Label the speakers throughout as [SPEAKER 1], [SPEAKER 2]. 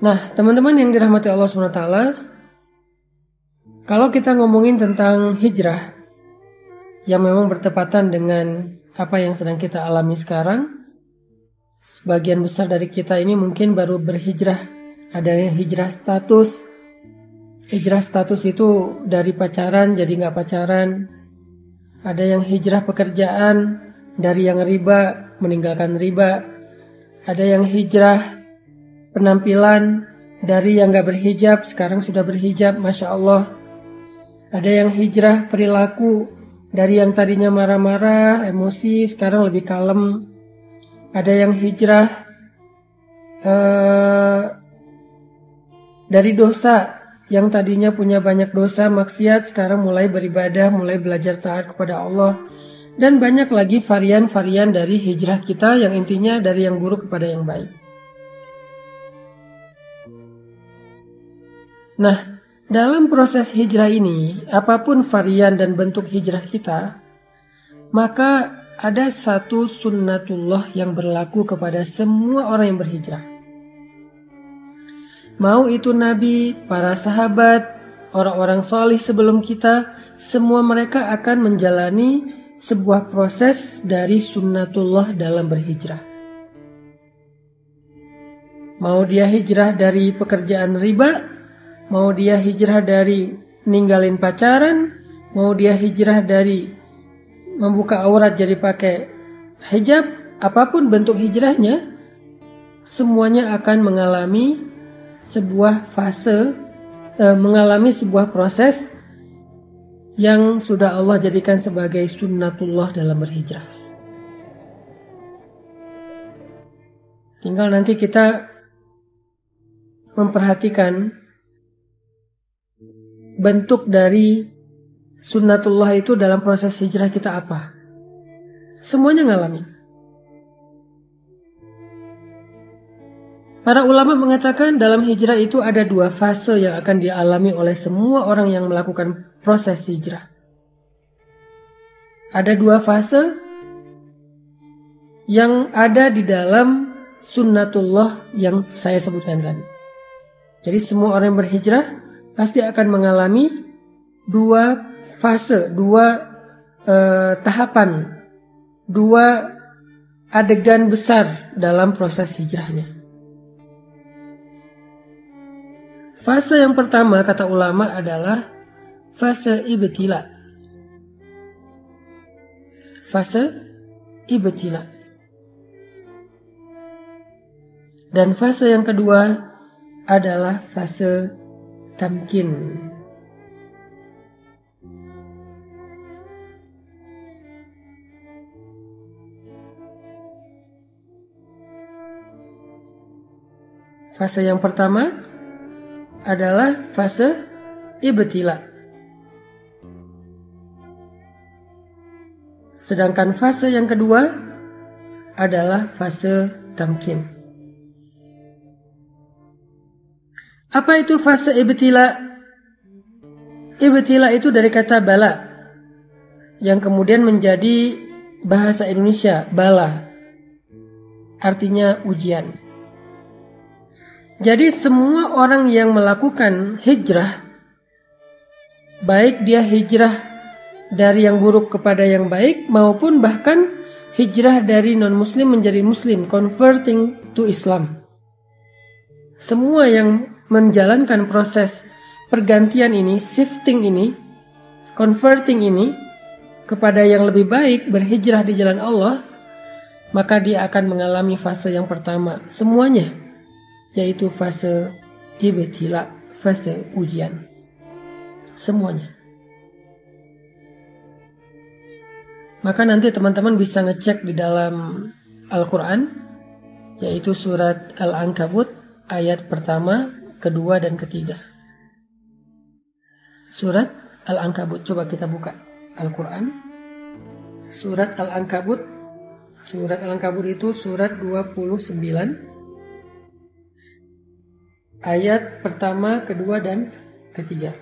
[SPEAKER 1] Nah, teman-teman yang dirahmati Allah SWT, kalau kita ngomongin tentang hijrah yang memang bertepatan dengan apa yang sedang kita alami sekarang, sebagian besar dari kita ini mungkin baru berhijrah. Ada yang hijrah status. Hijrah status itu dari pacaran jadi nggak pacaran. Ada yang hijrah pekerjaan, dari yang riba meninggalkan riba. Ada yang hijrah penampilan, dari yang gak berhijab sekarang sudah berhijab, Masya Allah. Ada yang hijrah perilaku, dari yang tadinya marah-marah, emosi, sekarang lebih kalem. Ada yang hijrah dari dosa, yang tadinya punya banyak dosa, maksiat, sekarang mulai beribadah, mulai belajar taat kepada Allah. Dan banyak lagi varian-varian dari hijrah kita yang intinya dari yang buruk kepada yang baik. Nah, dalam proses hijrah ini, apapun varian dan bentuk hijrah kita, maka ada satu sunnatullah yang berlaku kepada semua orang yang berhijrah. Mau itu nabi, para sahabat, orang-orang salih sebelum kita, semua mereka akan menjalani sebuah proses dari sunnatullah dalam berhijrah. Mau dia hijrah dari pekerjaan riba, mau dia hijrah dari ninggalin pacaran, mau dia hijrah dari membuka aurat jadi pakai hijab, apapun bentuk hijrahnya, semuanya akan mengalami sebuah fase, mengalami sebuah proses yang sudah Allah jadikan sebagai sunnatullah dalam berhijrah. Tinggal nanti kita memperhatikan bentuk dari sunnatullah itu dalam proses hijrah kita apa. Semuanya ngalamin. Para ulama mengatakan dalam hijrah itu ada dua fase yang akan dialami oleh semua orang yang melakukan proses hijrah. Ada dua fase yang ada di dalam sunnatullah yang saya sebutkan tadi. Jadi semua orang yang berhijrah pasti akan mengalami dua fase, dua tahapan, dua adegan besar dalam proses hijrahnya. Fase yang pertama kata ulama adalah fase ibtila. Fase ibtila. Dan fase yang kedua adalah fase tamkin. Fase yang pertama adalah fase ibtila. Sedangkan fase yang kedua adalah fase tamkin. Apa itu fase ibtila? Ibtila itu dari kata bala, yang kemudian menjadi bahasa Indonesia bala, artinya ujian. Jadi semua orang yang melakukan hijrah, baik dia hijrah dari yang buruk kepada yang baik, maupun bahkan hijrah dari non-muslim menjadi muslim, converting to Islam. Semua yang menjalankan proses pergantian ini, shifting ini, converting ini kepada yang lebih baik, berhijrah di jalan Allah, maka dia akan mengalami fase yang pertama semuanya, yaitu fase ibtila, fase ujian. Semuanya. Maka nanti teman-teman bisa ngecek di dalam Al-Quran, yaitu surat Al-Ankabut ayat pertama, kedua, dan ketiga. Surat Al-Ankabut, coba kita buka Al-Quran. Surat Al-Ankabut. Surat Al-Ankabut itu surat 29. Ayat pertama, kedua, dan ketiga.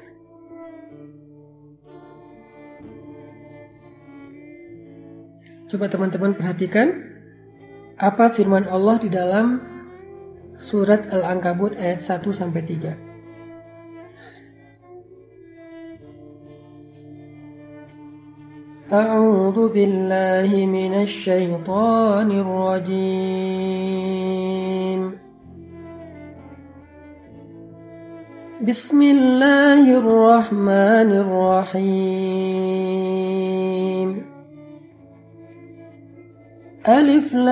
[SPEAKER 1] Coba teman-teman perhatikan apa firman Allah di dalam Surat Al-Ankabut ayat 1-3. A'udzu billahi minasy syaithanir rajim. Bismillahirrahmanirrahim. Alif Lam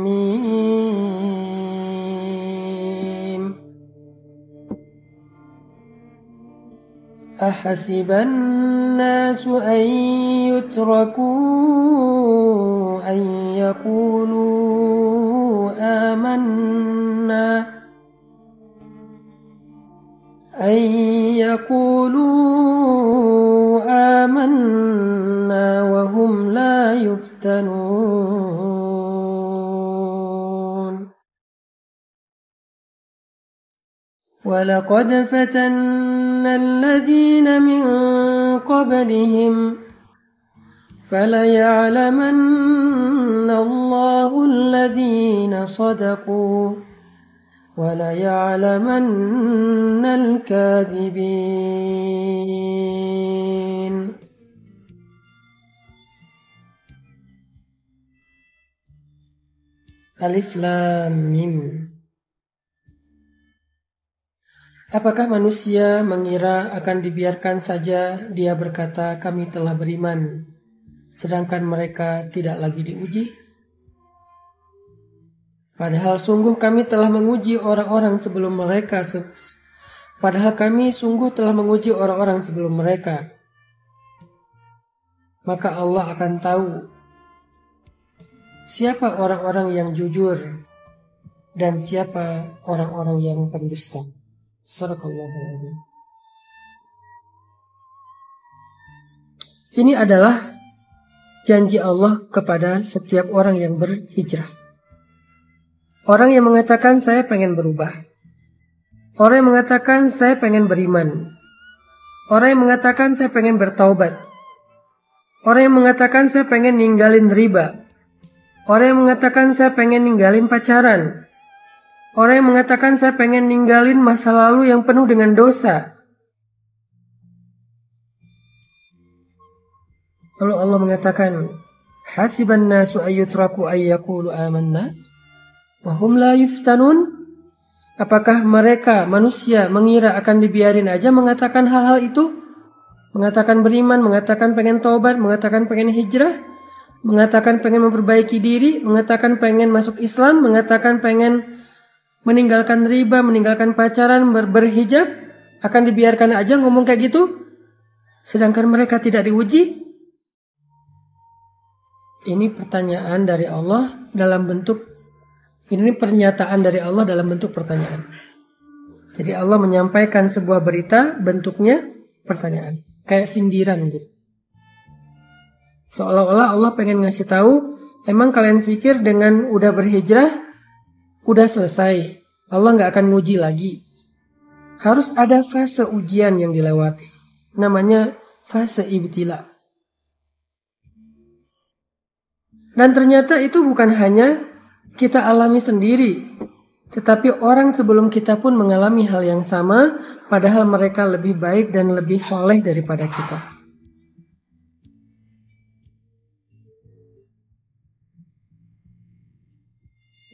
[SPEAKER 1] Mim. Ahasiban nasu an yutraku an yaqulu amanna wa hum la yuftanun. Walaqad fatanna alladhina min qablihim falaya'lamanna Allahu alladhina sadaqu walaya'lamanna al-kadhibin. Alif Lam Mim. Apakah manusia mengira akan dibiarkan saja dia berkata kami telah beriman, sedangkan mereka tidak lagi diuji? Padahal sungguh kami telah menguji orang-orang sebelum mereka. Maka Allah akan tahu siapa orang-orang yang jujur dan siapa orang-orang yang pendusta. Sadaqallahul adzim. Ini adalah janji Allah kepada setiap orang yang berhijrah. Orang yang mengatakan saya pengen berubah. Orang yang mengatakan saya pengen beriman. Orang yang mengatakan saya pengen bertaubat. Orang yang mengatakan saya pengen ninggalin riba. Orang yang mengatakan saya pengen ninggalin pacaran. Orang yang mengatakan saya pengen ninggalin masa lalu yang penuh dengan dosa. Lalu Allah mengatakan, hasiban nasu ayyutraku ayyakulu amanna wa hum la yuftanun. Apakah mereka manusia mengira akan dibiarin aja mengatakan hal-hal itu? Mengatakan beriman, mengatakan pengen taubat, mengatakan pengen hijrah, mengatakan pengen memperbaiki diri, mengatakan pengen masuk Islam, mengatakan pengen meninggalkan riba, meninggalkan pacaran, berhijab, akan dibiarkan aja ngomong kayak gitu? Sedangkan mereka tidak diuji? Ini pertanyaan dari Allah dalam bentuk, ini pernyataan dari Allah dalam bentuk pertanyaan. Jadi Allah menyampaikan sebuah berita, bentuknya pertanyaan. Kayak sindiran gitu. Seolah-olah Allah pengen ngasih tahu, emang kalian pikir dengan udah berhijrah, udah selesai, Allah gak akan nguji lagi. Harus ada fase ujian yang dilewati. Namanya fase ibtila. Dan ternyata itu bukan hanya kita alami sendiri, tetapi orang sebelum kita pun mengalami hal yang sama, padahal mereka lebih baik dan lebih soleh daripada kita.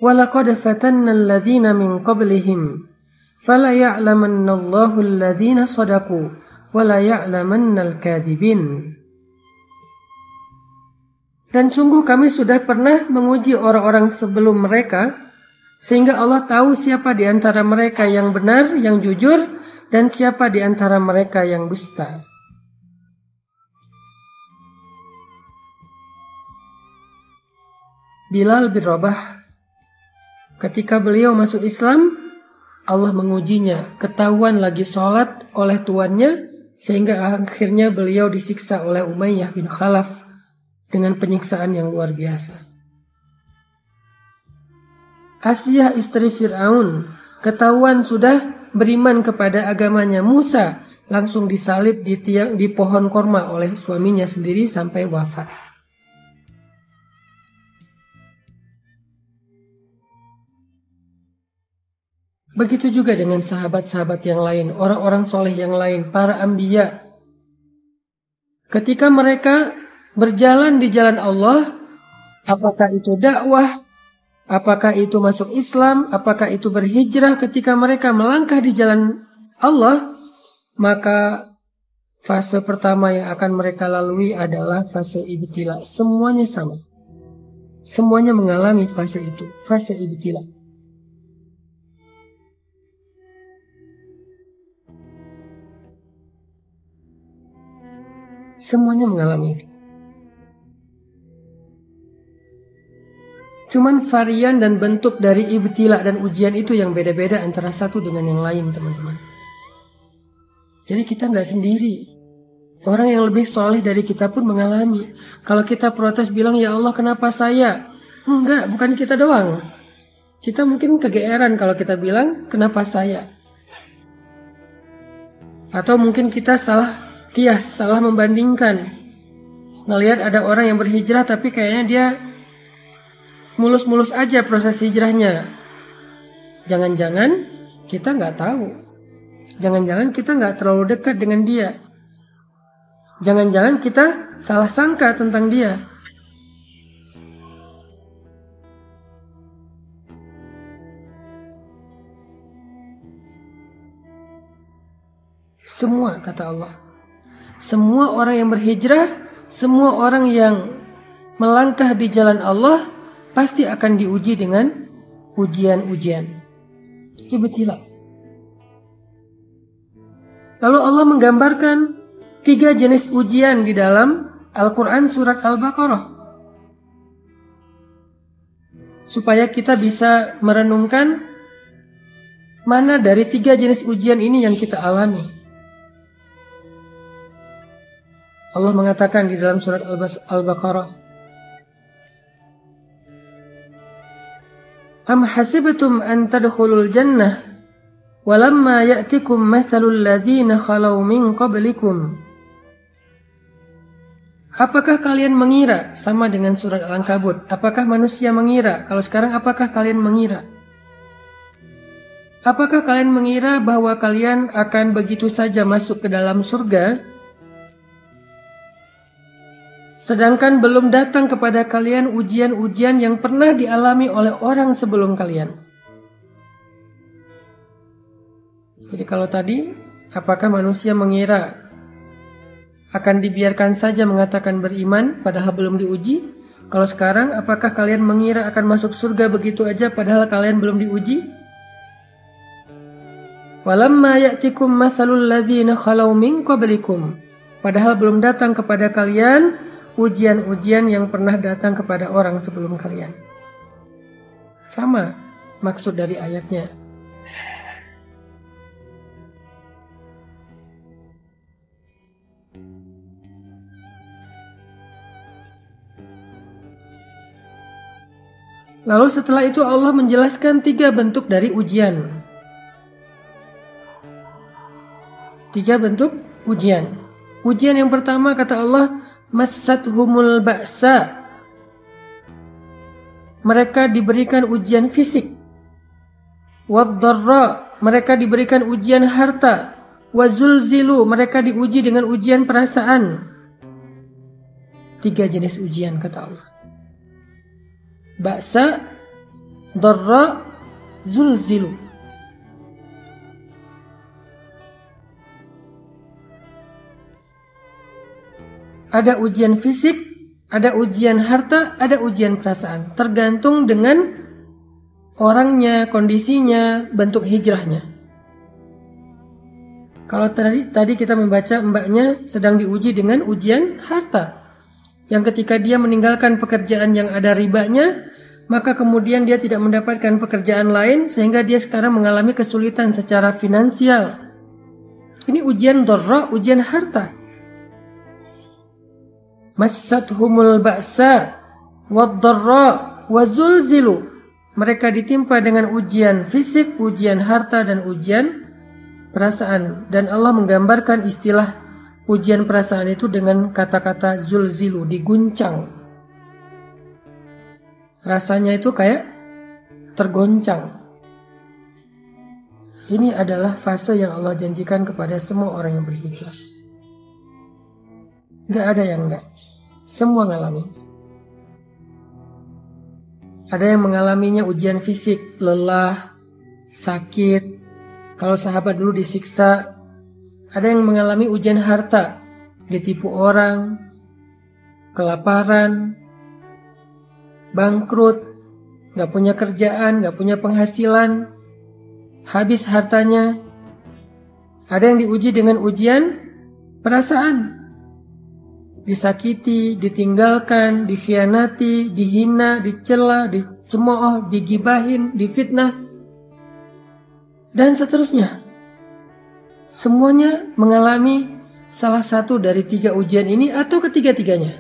[SPEAKER 1] وَلَقَدْ فَتَنَّا الَّذِينَ مِنْ قَبْلِهِمْ فَلَيَعْلَمَنَّ اللَّهُ الَّذِينَ صَدَقُوا وَلَيَعْلَمَنَّ الْكَاذِبِينَ. Dan sungguh kami sudah pernah menguji orang-orang sebelum mereka, sehingga Allah tahu siapa di antara mereka yang benar, yang jujur, dan siapa di antara mereka yang dusta. Bilal bin Rabah, ketika beliau masuk Islam, Allah mengujinya, ketahuan lagi sholat oleh tuannya, sehingga akhirnya beliau disiksa oleh Umayyah bin Khalaf dengan penyiksaan yang luar biasa. Asiyah istri Fir'aun, ketahuan sudah beriman kepada agamanya Musa, langsung disalib di pohon korma oleh suaminya sendiri sampai wafat. Begitu juga dengan sahabat-sahabat yang lain, orang-orang soleh yang lain, para anbiya. Ketika mereka berjalan di jalan Allah, apakah itu dakwah, apakah itu masuk Islam, apakah itu berhijrah, ketika mereka melangkah di jalan Allah, maka fase pertama yang akan mereka lalui adalah fase ibtila. Semuanya sama. Semuanya mengalami fase itu, fase ibtila. Semuanya mengalami itu. Cuman varian dan bentuk dari ibtila dan ujian itu yang beda-beda antara satu dengan yang lain, teman-teman. Jadi kita nggak sendiri. Orang yang lebih soleh dari kita pun mengalami. Kalau kita protes bilang, ya Allah kenapa saya? Enggak, bukan kita doang. Kita mungkin kegeeran kalau kita bilang, kenapa saya? Atau mungkin kita salah kias, salah membandingkan. Ngelihat ada orang yang berhijrah tapi kayaknya dia mulus-mulus aja proses hijrahnya. Jangan-jangan kita nggak tahu. Jangan-jangan kita nggak terlalu dekat dengan dia. Jangan-jangan kita salah sangka tentang dia. Semua, kata Allah, semua orang yang berhijrah, semua orang yang melangkah di jalan Allah pasti akan diuji dengan ujian-ujian, ibtila. Lalu Allah menggambarkan 3 jenis ujian di dalam Al-Quran surat Al-Baqarah, supaya kita bisa merenungkan mana dari 3 jenis ujian ini yang kita alami. Allah mengatakan di dalam surat Al-Baqarah, Am hasibtum an tadkhulul jannah walamma ya'tikum mathalul ladzina khalau min qablikum. Apakah kalian mengira, sama dengan surat Al-Ankabut, apakah manusia mengira? Kalau sekarang apakah kalian mengira? Apakah kalian mengira bahwa kalian akan begitu saja masuk ke dalam surga, sedangkan belum datang kepada kalian ujian-ujian yang pernah dialami oleh orang sebelum kalian? Jadi kalau tadi, apakah manusia mengira akan dibiarkan saja mengatakan beriman padahal belum diuji? Kalau sekarang, apakah kalian mengira akan masuk surga begitu aja padahal kalian belum diuji? Walamma ya'tikum mathalul ladzina khalau min qablikum. Padahal belum datang kepada kalian ujian-ujian yang pernah datang kepada orang sebelum kalian. Sama maksud dari ayatnya. Lalu setelah itu Allah menjelaskan 3 bentuk dari ujian. 3 bentuk ujian. Ujian yang pertama, kata Allah, Massathumul ba'sa. Mereka diberikan ujian fisik. Wad-dharra, mereka diberikan ujian harta. Wazulzilu, mereka diuji dengan ujian perasaan. 3 jenis ujian, kata Allah. Ba'sa, dharra, zulzilu. Ada ujian fisik, ada ujian harta, ada ujian perasaan. Tergantung dengan orangnya, kondisinya, bentuk hijrahnya. Kalau tadi kita membaca mbaknya sedang diuji dengan ujian harta. Yang ketika dia meninggalkan pekerjaan yang ada ribanya, maka kemudian dia tidak mendapatkan pekerjaan lain sehingga dia sekarang mengalami kesulitan secara finansial. Ini ujian dharra, ujian harta. Massathumul ba'sa wad-dharra wazulzilu. Mereka ditimpa dengan ujian fisik, ujian harta, dan ujian perasaan. Dan Allah menggambarkan istilah ujian perasaan itu dengan kata-kata zulzilu, diguncang. Rasanya itu kayak tergoncang. Ini adalah fase yang Allah janjikan kepada semua orang yang berhijrah. Gak ada yang enggak. Semua ngalami. Ada yang mengalaminya ujian fisik, lelah, sakit. Kalau sahabat dulu disiksa. Ada yang mengalami ujian harta, ditipu orang, kelaparan, bangkrut, gak punya kerjaan, gak punya penghasilan, habis hartanya. Ada yang diuji dengan ujian perasaan, disakiti, ditinggalkan, dikhianati, dihina, dicela, dicemooh, digibahin, difitnah, dan seterusnya. Semuanya mengalami salah satu dari 3 ujian ini atau ketiga-tiganya.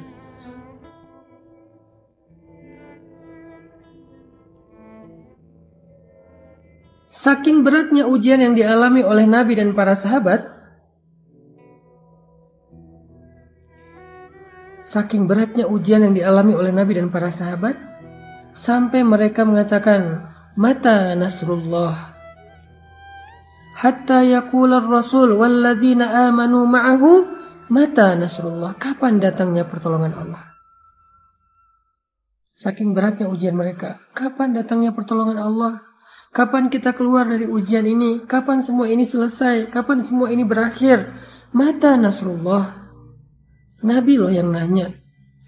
[SPEAKER 1] Saking beratnya ujian yang dialami oleh Nabi dan para sahabat, sampai mereka mengatakan, mata nasrullah, hatta yaqula ar-rasul walladzina amanu ma'ahu, mata nasrullah, kapan datangnya pertolongan Allah. Saking beratnya ujian mereka, kapan datangnya pertolongan Allah? Kapan kita keluar dari ujian ini? Kapan semua ini selesai? Kapan semua ini berakhir? Mata nasrullah. Nabi loh yang nanya,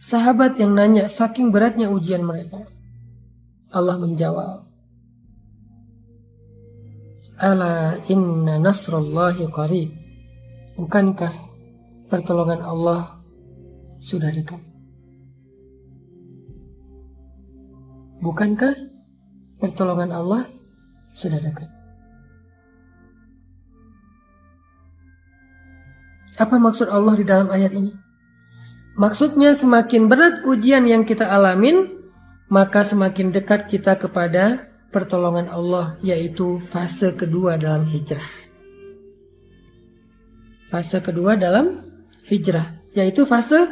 [SPEAKER 1] sahabat yang nanya, saking beratnya ujian mereka. Allah menjawab, ala inna nasrullahi qarib. Bukankah pertolongan Allah sudah dekat? Bukankah pertolongan Allah sudah dekat? Apa maksud Allah di dalam ayat ini? Maksudnya semakin berat ujian yang kita alamin, maka semakin dekat kita kepada pertolongan Allah, yaitu fase kedua dalam hijrah. Fase kedua dalam hijrah, yaitu fase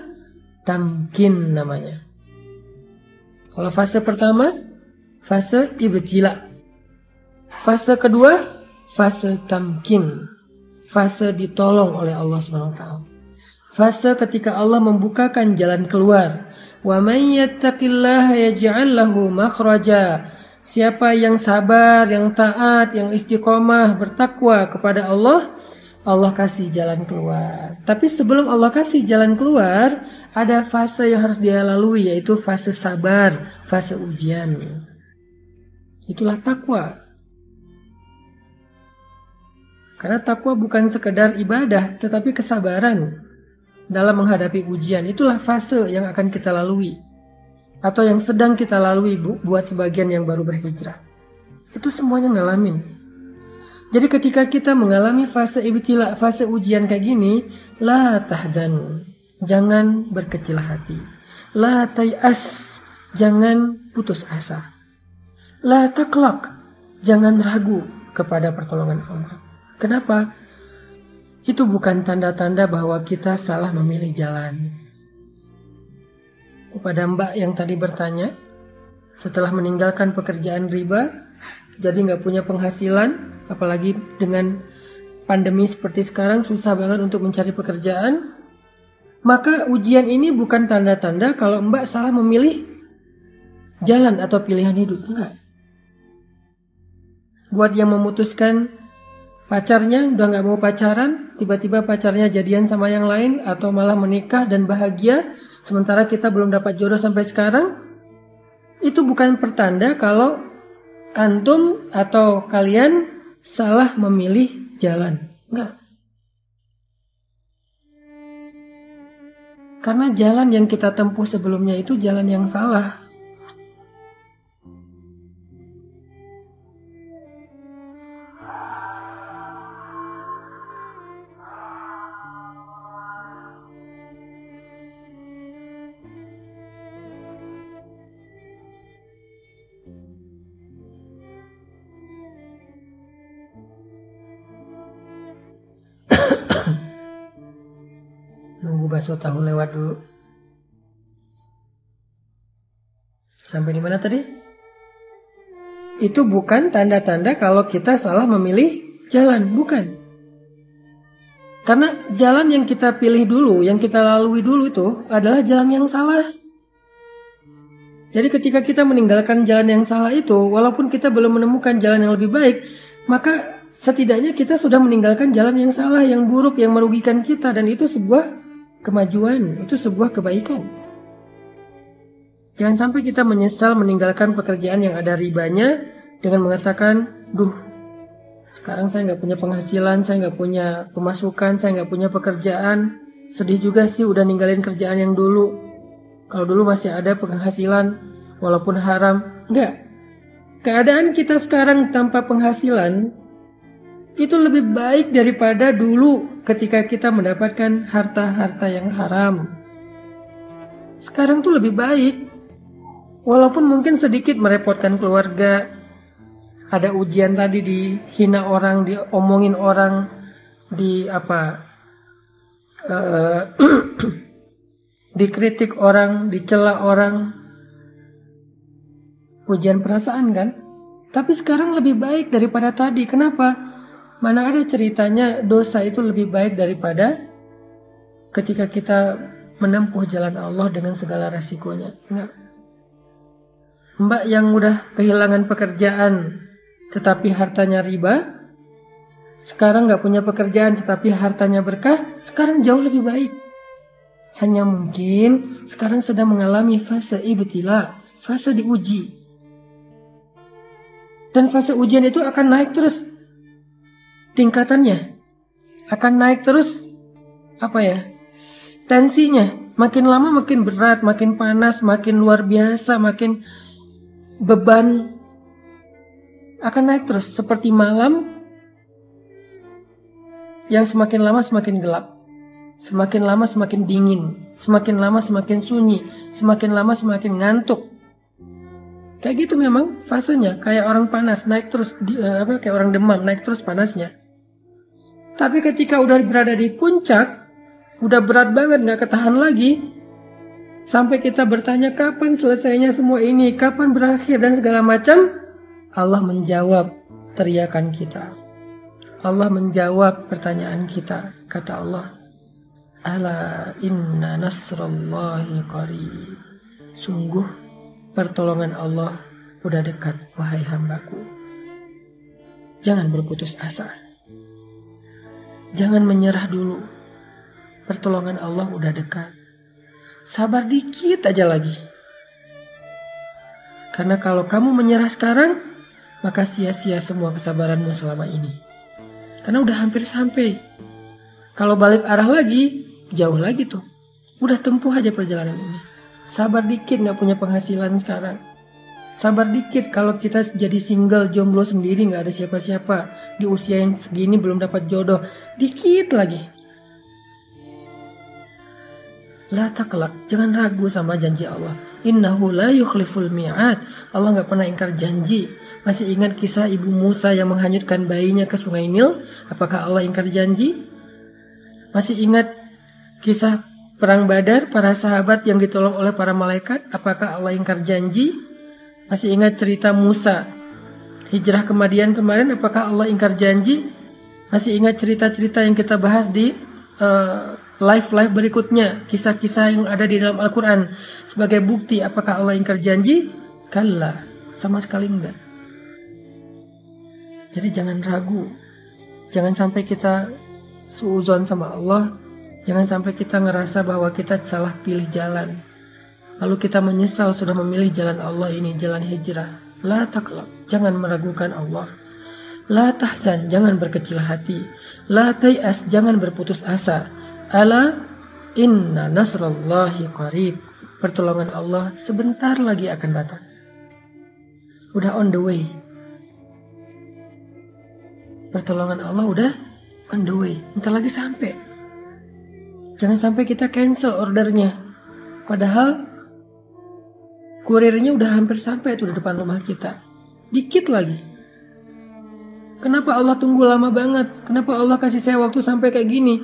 [SPEAKER 1] tamkin namanya. Kalau fase pertama, fase ibtila. Fase kedua, fase tamkin. Fase ditolong oleh Allah SWT. Fase ketika Allah membukakan jalan keluar. Wa may yattaqillaha yaj'al lahu makhraja. Siapa yang sabar, yang taat, yang istiqomah, bertakwa kepada Allah, Allah kasih jalan keluar. Tapi sebelum Allah kasih jalan keluar, ada fase yang harus dia lalui, yaitu fase sabar, fase ujian. Itulah takwa. Karena takwa bukan sekedar ibadah, tetapi kesabaran dalam menghadapi ujian. Itulah fase yang akan kita lalui, atau yang sedang kita lalui buat sebagian yang baru berhijrah. Itu semuanya ngalamin. Jadi ketika kita mengalami fase ibtila, fase ujian kayak gini, la tahzan, jangan berkecil hati. La tay'as, jangan putus asa. La taqlaq, jangan ragu kepada pertolongan Allah. Kenapa? Itu bukan tanda-tanda bahwa kita salah memilih jalan. Kepada Mbak yang tadi bertanya, setelah meninggalkan pekerjaan riba, jadi nggak punya penghasilan, apalagi dengan pandemi seperti sekarang susah banget untuk mencari pekerjaan, maka ujian ini bukan tanda-tanda kalau Mbak salah memilih jalan atau pilihan hidup. Enggak. Buat yang memutuskan pacarnya udah nggak mau pacaran, tiba-tiba pacarnya jadian sama yang lain atau malah menikah dan bahagia, sementara kita belum dapat jodoh sampai sekarang, itu bukan pertanda kalau antum atau kalian salah memilih jalan. Enggak. Karena jalan yang kita tempuh sebelumnya itu jalan yang salah. Nunggu bakso tahu lewat dulu. Sampai di mana tadi? Itu bukan tanda-tanda kalau kita salah memilih jalan, bukan. Karena jalan yang kita pilih dulu, yang kita lalui dulu itu adalah jalan yang salah. Jadi ketika kita meninggalkan jalan yang salah itu, walaupun kita belum menemukan jalan yang lebih baik, maka setidaknya kita sudah meninggalkan jalan yang salah, yang buruk, yang merugikan kita. Dan itu sebuah kemajuan, itu sebuah kebaikan. Jangan sampai kita menyesal meninggalkan pekerjaan yang ada ribanya dengan mengatakan, duh, sekarang saya nggak punya penghasilan, saya nggak punya pemasukan, saya nggak punya pekerjaan. Sedih juga sih udah ninggalin kerjaan yang dulu. Kalau dulu masih ada penghasilan, walaupun haram. Enggak. Keadaan kita sekarang tanpa penghasilan itu lebih baik daripada dulu ketika kita mendapatkan harta-harta yang haram. Sekarang tuh lebih baik. Walaupun mungkin sedikit merepotkan keluarga. Ada ujian tadi, dihina orang, diomongin orang, dikritik orang, dicela orang. Ujian perasaan kan? Tapi sekarang lebih baik daripada tadi. Kenapa? Mana ada ceritanya dosa itu lebih baik daripada ketika kita menempuh jalan Allah dengan segala resikonya. Enggak. Mbak yang udah kehilangan pekerjaan tetapi hartanya riba, sekarang gak punya pekerjaan tetapi hartanya berkah, sekarang jauh lebih baik. Hanya mungkin sekarang sedang mengalami fase ibtila, fase diuji. Dan fase ujian itu akan naik terus tingkatannya, akan naik terus tensinya. Makin lama makin berat, makin panas, makin luar biasa, makin beban akan naik terus seperti malam yang semakin lama semakin gelap, semakin lama semakin dingin, semakin lama semakin sunyi, semakin lama semakin ngantuk. Kayak gitu memang fasenya, kayak orang panas naik terus, kayak orang demam naik terus panasnya. Tapi ketika udah berada di puncak, udah berat banget, nggak ketahan lagi, sampai kita bertanya kapan selesainya semua ini, kapan berakhir dan segala macam. Allah menjawab teriakan kita. Allah menjawab pertanyaan kita. Kata Allah, ala inna nasrallahi qarib. Sungguh pertolongan Allah udah dekat, wahai hambaku. Jangan berputus asa. Jangan menyerah dulu. Pertolongan Allah udah dekat. Sabar dikit aja lagi. Karena kalau kamu menyerah sekarang, maka sia-sia semua kesabaranmu selama ini. Karena udah hampir sampai. Kalau balik arah lagi, jauh lagi tuh. Udah tempuh aja perjalanan ini. Sabar dikit gak punya penghasilan sekarang. Sabar dikit kalau kita jadi single, jomblo sendiri, gak ada siapa-siapa. Di usia yang segini belum dapat jodoh. Dikit lagi. La taqlaq, jangan ragu sama janji Allah. Innahu la yukhliful mi'ad. Allah gak pernah ingkar janji. Masih ingat kisah ibu Musa yang menghanyutkan bayinya ke sungai Nil? Apakah Allah ingkar janji? Masih ingat kisah perang Badar, para sahabat yang ditolong oleh para malaikat? Apakah Allah ingkar janji? Masih ingat cerita Musa hijrah ke Madian kemarin? Apakah Allah ingkar janji? Masih ingat cerita-cerita yang kita bahas di live berikutnya, kisah-kisah yang ada di dalam Al-Quran sebagai bukti? Apakah Allah ingkar janji? Kalla, sama sekali enggak. Jadi jangan ragu. Jangan sampai kita suuzon sama Allah. Jangan sampai kita ngerasa bahwa kita salah pilih jalan, lalu kita menyesal sudah memilih jalan Allah ini, jalan hijrah. La taqlaq, jangan meragukan Allah. La tahzan, jangan berkecil hati. La tay'as, jangan berputus asa. Ala inna nasrallahi qarib. Pertolongan Allah sebentar lagi akan datang. Udah on the way. Pertolongan Allah udah on the way. Bentar lagi sampai. Jangan sampai kita cancel ordernya. Padahal kurirnya udah hampir sampai tuh di depan rumah kita. Dikit lagi. Kenapa Allah tunggu lama banget? Kenapa Allah kasih saya waktu sampai kayak gini?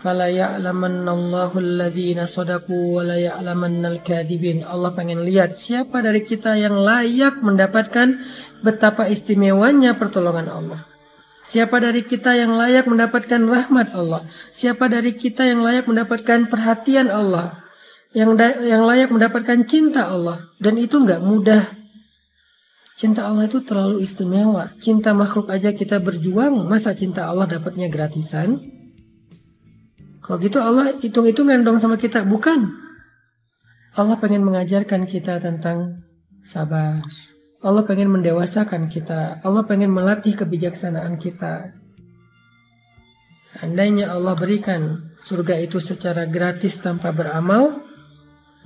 [SPEAKER 1] Fala ya'lamannallahu alladhina shadaqu wa la ya'lamannal kadhibin. Allah pengen lihat siapa dari kita yang layak mendapatkan betapa istimewanya pertolongan Allah. Siapa dari kita yang layak mendapatkan rahmat Allah? Siapa dari kita yang layak mendapatkan perhatian Allah? Yang layak mendapatkan cinta Allah? Dan itu nggak mudah. Cinta Allah itu terlalu istimewa. Cinta makhluk aja kita berjuang, masa cinta Allah dapatnya gratisan? Kalau gitu Allah hitung-hitungan dong sama kita. Bukan. Allah pengen mengajarkan kita tentang sabar. Allah pengen mendewasakan kita. Allah pengen melatih kebijaksanaan kita. Seandainya Allah berikan surga itu secara gratis tanpa beramal,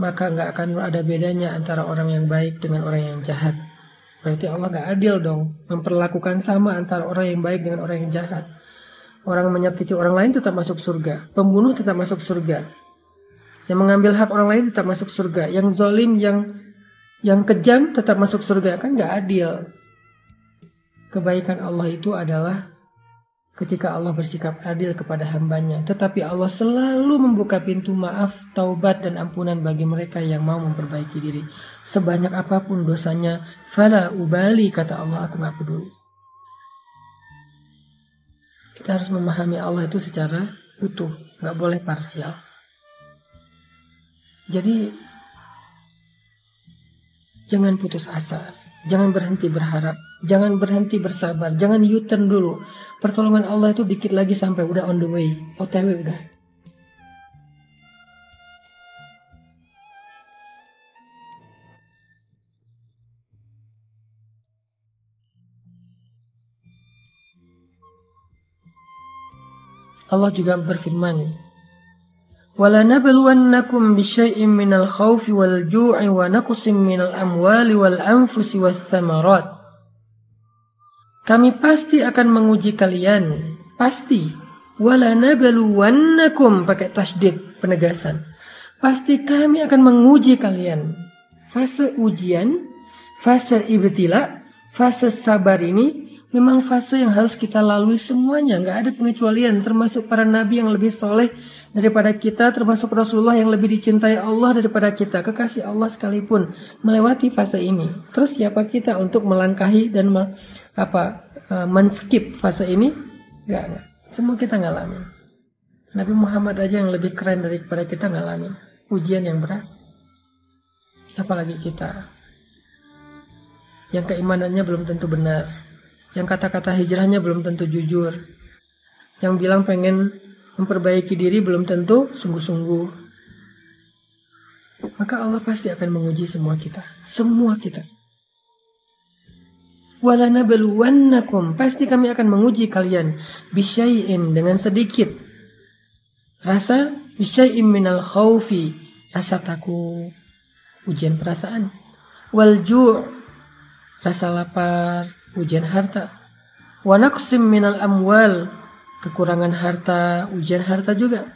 [SPEAKER 1] maka nggak akan ada bedanya antara orang yang baik dengan orang yang jahat. Berarti Allah nggak adil dong, memperlakukan sama antara orang yang baik dengan orang yang jahat. Orang menyakiti orang lain tetap masuk surga. Pembunuh tetap masuk surga. Yang mengambil hak orang lain tetap masuk surga. Yang zalim, yang kejam tetap masuk surga. Kan gak adil. Kebaikan Allah itu adalah ketika Allah bersikap adil kepada hambanya. Tetapi Allah selalu membuka pintu maaf, taubat dan ampunan bagi mereka yang mau memperbaiki diri. Sebanyak apapun dosanya, fala ubali, kata Allah, aku gak peduli. Kita harus memahami Allah itu secara utuh, gak boleh parsial. Jadi jangan putus asa, jangan berhenti berharap, jangan berhenti bersabar, jangan U-turn dulu. Pertolongan Allah itu dikit lagi sampai udah on the way, OTW udah. Allah juga berfirman, وَلَنَبْلُوَنَّكُمْ بِشَيْءٍ مِّنَ الْخَوْفِ وَالْجُوعِ وَنَقْصٍ مِّنَ الْأَمْوَالِ وَالْأَنْفُسِ وَالثَّمَرَاتِ. Kami pasti akan menguji kalian, pasti. وَلَنَبْلُوَنَّكُمْ, pakai tasydid, penegasan. Pasti kami akan menguji kalian. Fase ujian, fase ibtila, fase sabar ini memang fase yang harus kita lalui semuanya. Gak ada pengecualian, termasuk para nabi yang lebih soleh daripada kita, termasuk Rasulullah yang lebih dicintai Allah daripada kita, kekasih Allah sekalipun melewati fase ini. Terus siapa kita untuk melangkahi dan men-skip fase ini? Gak. Semua kita ngalamin. Nabi Muhammad aja yang lebih keren daripada kita ngalamin ujian yang berat. Apalagi kita yang keimanannya belum tentu benar, yang kata-kata hijrahnya belum tentu jujur, yang bilang pengen memperbaiki diri belum tentu sungguh-sungguh. Maka Allah pasti akan menguji semua kita. Semua kita. وَلَنَبْلُوَنَّكُمْ, pasti kami akan menguji kalian. Bisyai'in, dengan sedikit. Rasa, bisyai'in minal khawfi, rasa takut. Ujian perasaan. Wal-ju', rasa lapar. Ujian harta. Wa naqsim minal amwal, kekurangan harta, ujian harta juga.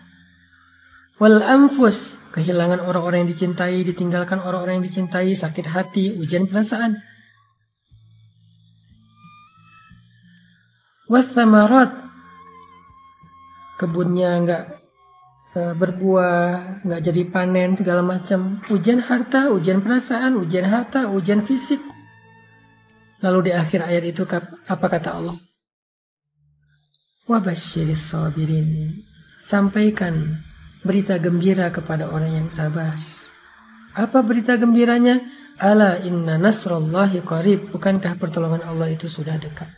[SPEAKER 1] Wal anfus, kehilangan orang-orang yang dicintai, ditinggalkan orang-orang yang dicintai, sakit hati, ujian perasaan. Was samarat, kebunnya enggak berbuah, enggak jadi panen, segala macam. Ujian harta, ujian perasaan, ujian harta, ujian fisik. Lalu di akhir ayat itu apa kata Allah? Wabasyiris sabirin, sampaikan berita gembira kepada orang yang sabar. Apa berita gembiranya? Ala inna nasrullahi qarib, bukankah pertolongan Allah itu sudah dekat?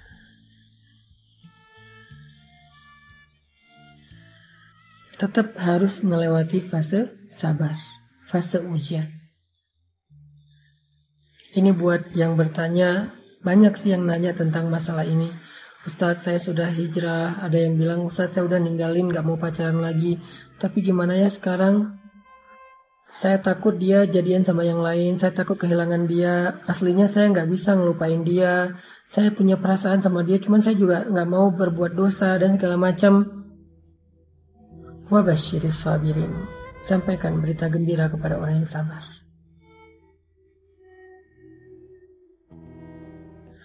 [SPEAKER 1] Tetap harus melewati fase sabar, fase ujian. Ini buat yang bertanya, banyak sih yang nanya tentang masalah ini. Ustadz, saya sudah hijrah. Ada yang bilang, Ustadz, saya udah ninggalin, gak mau pacaran lagi. Tapi gimana ya sekarang? Saya takut dia jadian sama yang lain. Saya takut kehilangan dia. Aslinya saya gak bisa ngelupain dia. Saya punya perasaan sama dia, cuman saya juga gak mau berbuat dosa dan segala macam. Wabasyiris sabirin, sampaikan berita gembira kepada orang yang sabar.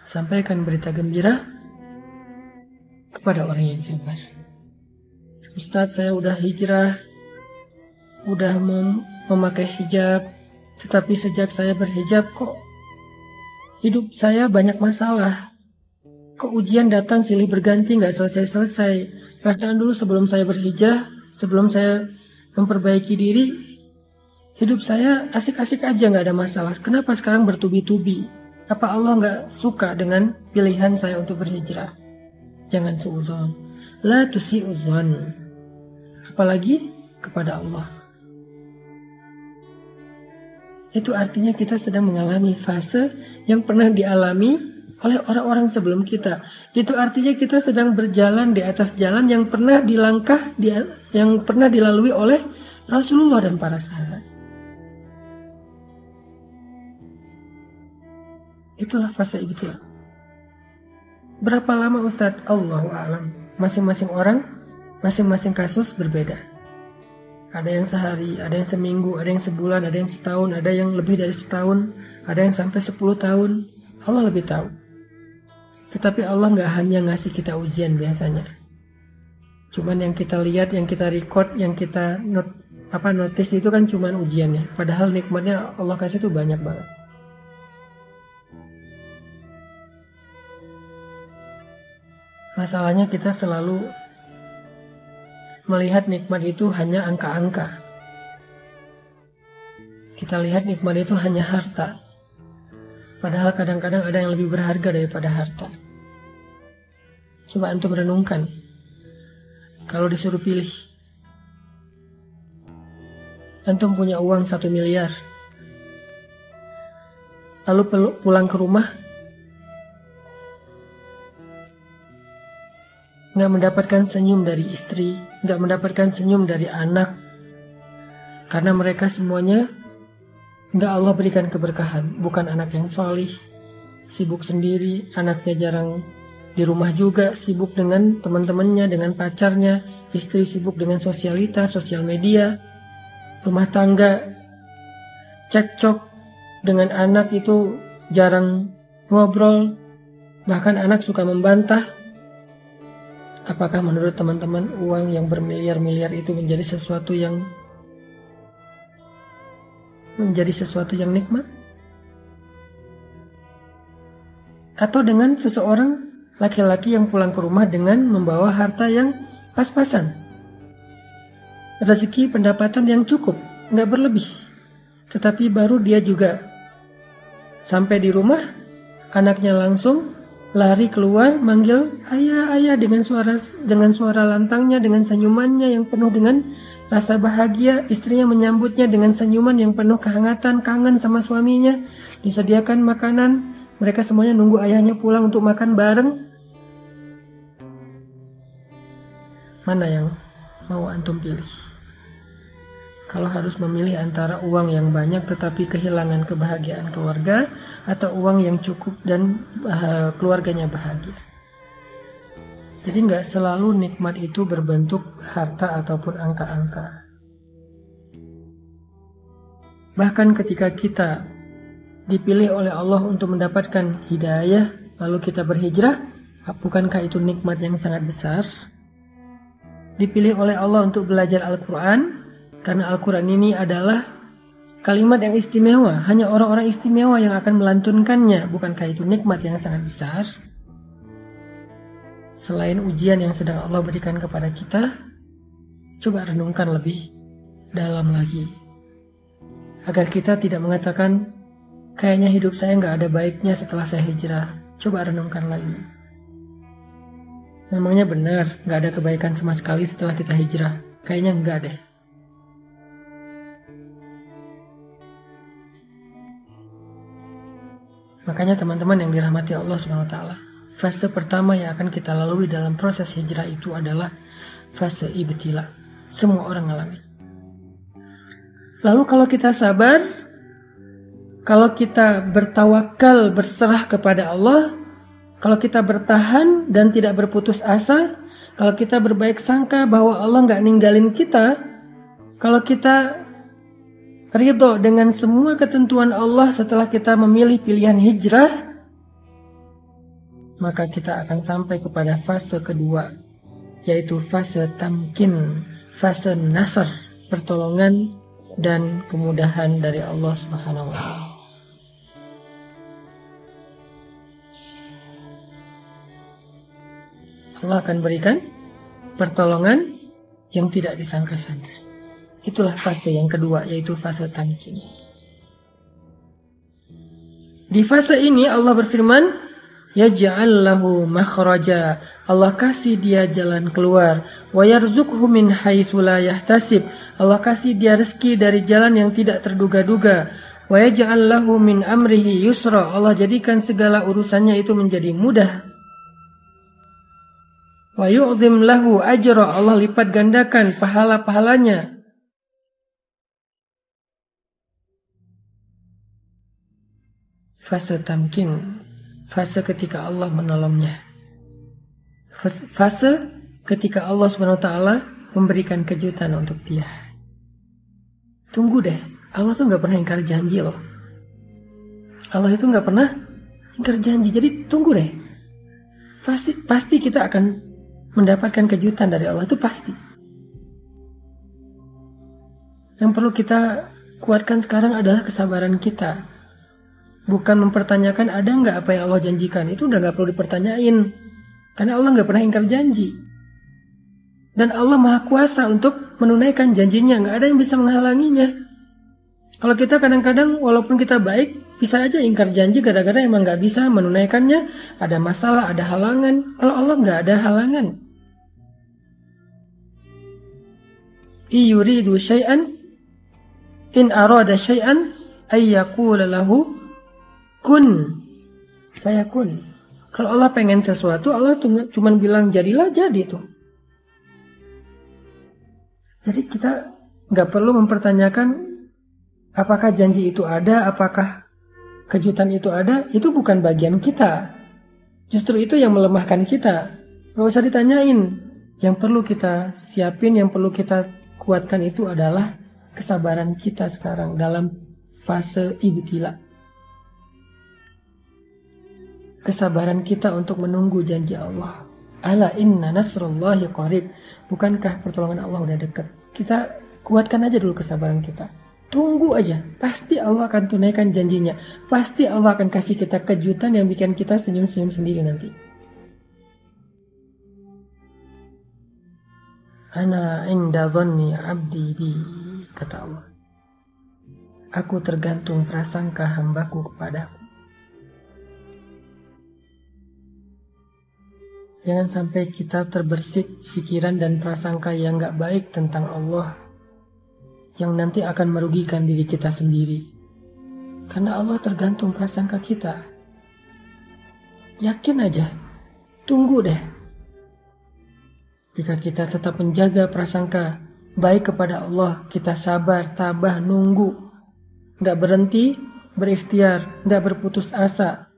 [SPEAKER 1] Sampaikan berita gembira kepada orang yang sabar. Ustadz, saya udah hijrah, udah memakai hijab, tetapi sejak saya berhijab kok hidup saya banyak masalah. Kok ujian datang silih berganti nggak selesai-selesai. Perasaan dulu sebelum saya berhijrah, sebelum saya memperbaiki diri, hidup saya asik-asik aja, nggak ada masalah. Kenapa sekarang bertubi-tubi? Apa Allah nggak suka dengan pilihan saya untuk berhijrah? Jangan suudzon. La tusi'udzon. Apalagi kepada Allah. Itu artinya kita sedang mengalami fase yang pernah dialami oleh orang-orang sebelum kita. Itu artinya kita sedang berjalan di atas jalan yang pernah yang pernah dilalui oleh Rasulullah dan para sahabat. Itulah fase ibtila. Berapa lama Ustadz? Allahu a'lam. Masing-masing orang, masing-masing kasus berbeda. Ada yang sehari, ada yang seminggu, ada yang sebulan, ada yang setahun, ada yang lebih dari setahun, ada yang sampai 10 tahun. Allah lebih tahu. Tetapi Allah nggak hanya ngasih kita ujian biasanya. Cuman yang kita lihat, yang kita record, yang kita notice itu kan cuman ujiannya. Padahal nikmatnya Allah kasih itu banyak banget. Masalahnya kita selalu melihat nikmat itu hanya angka-angka. Kita lihat nikmat itu hanya harta. Padahal kadang-kadang ada yang lebih berharga daripada harta. Coba antum renungkan. Kalau disuruh pilih. Antum punya uang 1 miliar. Lalu pulang ke rumah. Nggak mendapatkan senyum dari istri. Nggak mendapatkan senyum dari anak. Karena mereka semuanya nggak Allah berikan keberkahan. Bukan anak yang solih, sibuk sendiri, anaknya jarang di rumah juga, sibuk dengan teman-temannya, dengan pacarnya, istri sibuk dengan sosialita, sosial media, rumah tangga, cekcok dengan anak itu jarang ngobrol, bahkan anak suka membantah. Apakah menurut teman-teman uang yang bermiliar-miliar itu menjadi sesuatu yang nikmat? Atau dengan seseorang laki-laki yang pulang ke rumah dengan membawa harta yang pas-pasan, rezeki pendapatan yang cukup, nggak berlebih, tetapi baru dia juga sampai di rumah, anaknya langsung lari keluar manggil ayah, ayah dengan suara lantangnya, dengan senyumannya yang penuh dengan rasa bahagia. Istrinya menyambutnya dengan senyuman yang penuh kehangatan, kangen sama suaminya. Disediakan makanan, mereka semuanya nunggu ayahnya pulang untuk makan bareng. Mana yang mau antum pilih? Kalau harus memilih antara uang yang banyak tetapi kehilangan kebahagiaan keluarga, atau uang yang cukup dan keluarganya bahagia. Jadi nggak selalu nikmat itu berbentuk harta ataupun angka-angka. Bahkan ketika kita dipilih oleh Allah untuk mendapatkan hidayah, lalu kita berhijrah, bukankah itu nikmat yang sangat besar? Dipilih oleh Allah untuk belajar Al-Quran, karena Al-Quran ini adalah kalimat yang istimewa, hanya orang-orang istimewa yang akan melantunkannya. Bukankah itu nikmat yang sangat besar? Selain ujian yang sedang Allah berikan kepada kita, coba renungkan lebih dalam lagi. Agar kita tidak mengatakan, kayaknya hidup saya nggak ada baiknya setelah saya hijrah. Coba renungkan lagi. Memangnya benar nggak ada kebaikan sama sekali setelah kita hijrah? Kayaknya enggak deh. Makanya teman-teman yang dirahmati Allah SWT, fase pertama yang akan kita lalui dalam proses hijrah itu adalah fase ibtila. Semua orang alami. Lalu kalau kita sabar, kalau kita bertawakal, berserah kepada Allah, kalau kita bertahan dan tidak berputus asa, kalau kita berbaik sangka bahwa Allah gak ninggalin kita, kalau kita ridho dengan semua ketentuan Allah setelah kita memilih pilihan hijrah, maka kita akan sampai kepada fase kedua, yaitu fase tamkin, fase nasr, pertolongan dan kemudahan dari Allah Subhanahu wa Ta'ala. Allah akan berikan pertolongan yang tidak disangka-sangka. Itulah fase yang kedua, yaitu fase tamkin. Di fase ini Allah berfirman, yaj'al lahu makhraja. Allah kasih dia jalan keluar. Wa yarzuqhu min haitsu la yahtasib. Allah kasih dia rezeki dari jalan yang tidak terduga-duga. Wa yaj'al lahu min amrihi yusra. Allah jadikan segala urusannya itu menjadi mudah. Wa yu'zim lahu ajra. Allah lipat gandakan pahala-pahalanya. Fase tamkin, fase ketika Allah menolongnya. Fase ketika Allah SWT memberikan kejutan untuk dia. Tunggu deh, Allah tuh gak pernah ingkar janji loh. Allah itu gak pernah ingkar janji, jadi tunggu deh. Pasti kita akan mendapatkan kejutan dari Allah, itu pasti. Yang perlu kita kuatkan sekarang adalah kesabaran kita. Bukan mempertanyakan ada nggak apa yang Allah janjikan. Itu udah nggak perlu dipertanyain. Karena Allah nggak pernah ingkar janji. Dan Allah Maha Kuasa untuk menunaikan janjinya. Nggak ada yang bisa menghalanginya. Kalau kita kadang-kadang walaupun kita baik, bisa aja ingkar janji gara-gara emang nggak bisa menunaikannya. Ada masalah, ada halangan. Kalau Allah nggak ada halangan. Iyuridu syai'an in arada syai'an ayyakula lahu kun fayakun. Kalau Allah pengen sesuatu, Allah cuma bilang jadilah, jadi tuh. Jadi kita nggak perlu mempertanyakan apakah janji itu ada, apakah kejutan itu ada. Itu bukan bagian kita. Justru itu yang melemahkan kita. Nggak usah ditanyain. Yang perlu kita siapin, yang perlu kita kuatkan itu adalah kesabaran kita sekarang dalam fase ibtila. Kesabaran kita untuk menunggu janji Allah. Ala inna nasrullahi qarib. Bukankah pertolongan Allah udah dekat? Kita kuatkan aja dulu kesabaran kita. Tunggu aja. Pasti Allah akan tunaikan janjinya. Pasti Allah akan kasih kita kejutan yang bikin kita senyum-senyum sendiri nanti. Ana inda dhanni abdi bi, kata Allah. Aku tergantung prasangka hambaku kepadaku. Jangan sampai kita terbersit pikiran dan prasangka yang gak baik tentang Allah, yang nanti akan merugikan diri kita sendiri. Karena Allah tergantung prasangka kita. Yakin aja, tunggu deh. Jika kita tetap menjaga prasangka baik kepada Allah, kita sabar, tabah, nunggu, gak berhenti, berikhtiar, gak berputus asa,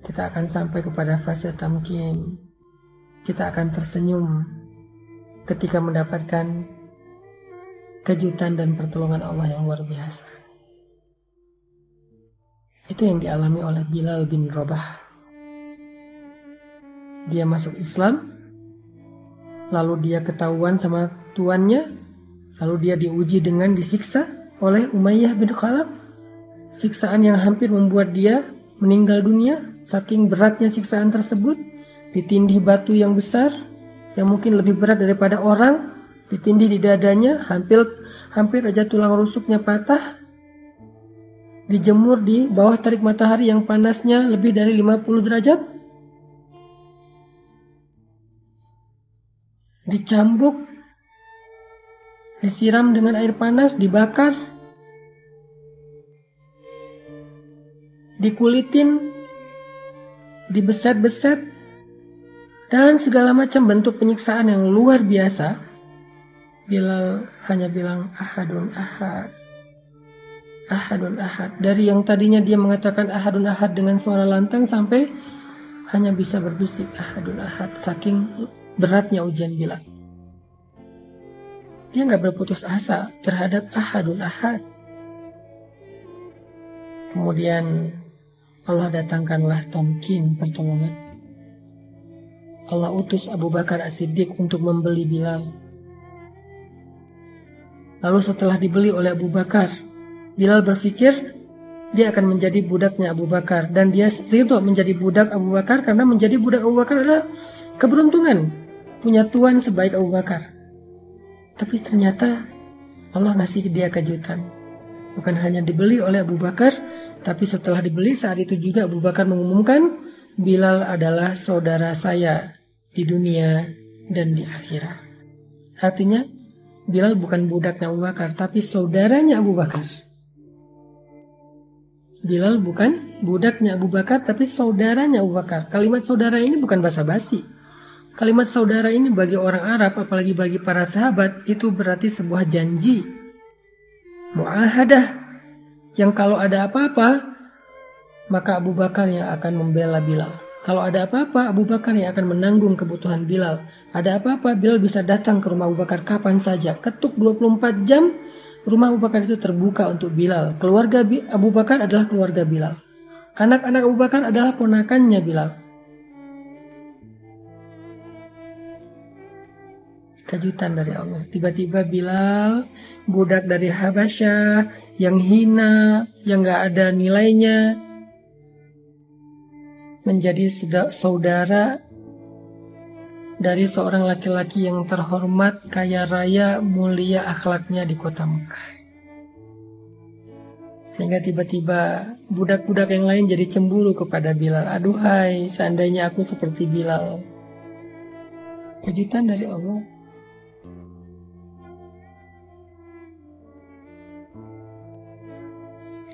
[SPEAKER 1] kita akan sampai kepada fase tamkin. Kita akan tersenyum ketika mendapatkan kejutan dan pertolongan Allah yang luar biasa. Itu yang dialami oleh Bilal bin Rabah. Dia masuk Islam, lalu dia ketahuan sama tuannya, lalu dia diuji dengan disiksa oleh Umayyah bin Khalaf. Siksaan yang hampir membuat dia meninggal dunia. Saking beratnya siksaan tersebut, ditindih batu yang besar, yang mungkin lebih berat daripada orang, ditindih di dadanya, hampir aja tulang rusuknya patah, dijemur di bawah terik matahari yang panasnya lebih dari 50 derajat, dicambuk, disiram dengan air panas, dibakar, dikulitin, dibeset-beset, dan segala macam bentuk penyiksaan yang luar biasa. Bilal hanya bilang ahadun ahad, ahadun ahad. Dari yang tadinya dia mengatakan ahadun ahad dengan suara lantang sampai hanya bisa berbisik ahadun ahad. Saking beratnya ujian Bilal, dia gak berputus asa terhadap ahadun ahad. Kemudian Allah datangkanlah tamkin, pertolongan. Allah utus Abu Bakar As-Siddiq untuk membeli Bilal. Lalu setelah dibeli oleh Abu Bakar, Bilal berpikir, dia akan menjadi budaknya Abu Bakar. Dan dia ridho menjadi budak Abu Bakar karena menjadi budak Abu Bakar adalah keberuntungan. Punya tuan sebaik Abu Bakar. Tapi ternyata Allah ngasih dia kejutan. Bukan hanya dibeli oleh Abu Bakar, tapi setelah dibeli saat itu juga Abu Bakar mengumumkan, Bilal adalah saudara saya di dunia dan di akhirat. Artinya Bilal bukan budaknya Abu Bakar, tapi saudaranya Abu Bakar. Bilal bukan budaknya Abu Bakar, tapi saudaranya Abu Bakar. Kalimat saudara ini bukan basa-basi. Kalimat saudara ini bagi orang Arab, apalagi bagi para sahabat, itu berarti sebuah janji. Mu'ahadah. Yang kalau ada apa-apa, maka Abu Bakar yang akan membela Bilal. Kalau ada apa-apa, Abu Bakar yang akan menanggung kebutuhan Bilal. Ada apa-apa, Bilal bisa datang ke rumah Abu Bakar kapan saja. Ketuk 24 jam, rumah Abu Bakar itu terbuka untuk Bilal. Keluarga Abu Bakar adalah keluarga Bilal. Anak-anak Abu Bakar adalah ponakannya Bilal. Kejutan dari Allah. Tiba-tiba Bilal, budak dari Habasyah, yang hina, yang gak ada nilainya, menjadi saudara dari seorang laki-laki yang terhormat, kaya raya, mulia akhlaknya di kota Mekah. Sehingga tiba-tiba budak-budak yang lain jadi cemburu kepada Bilal. Aduhai, seandainya aku seperti Bilal. Kejutan dari Allah.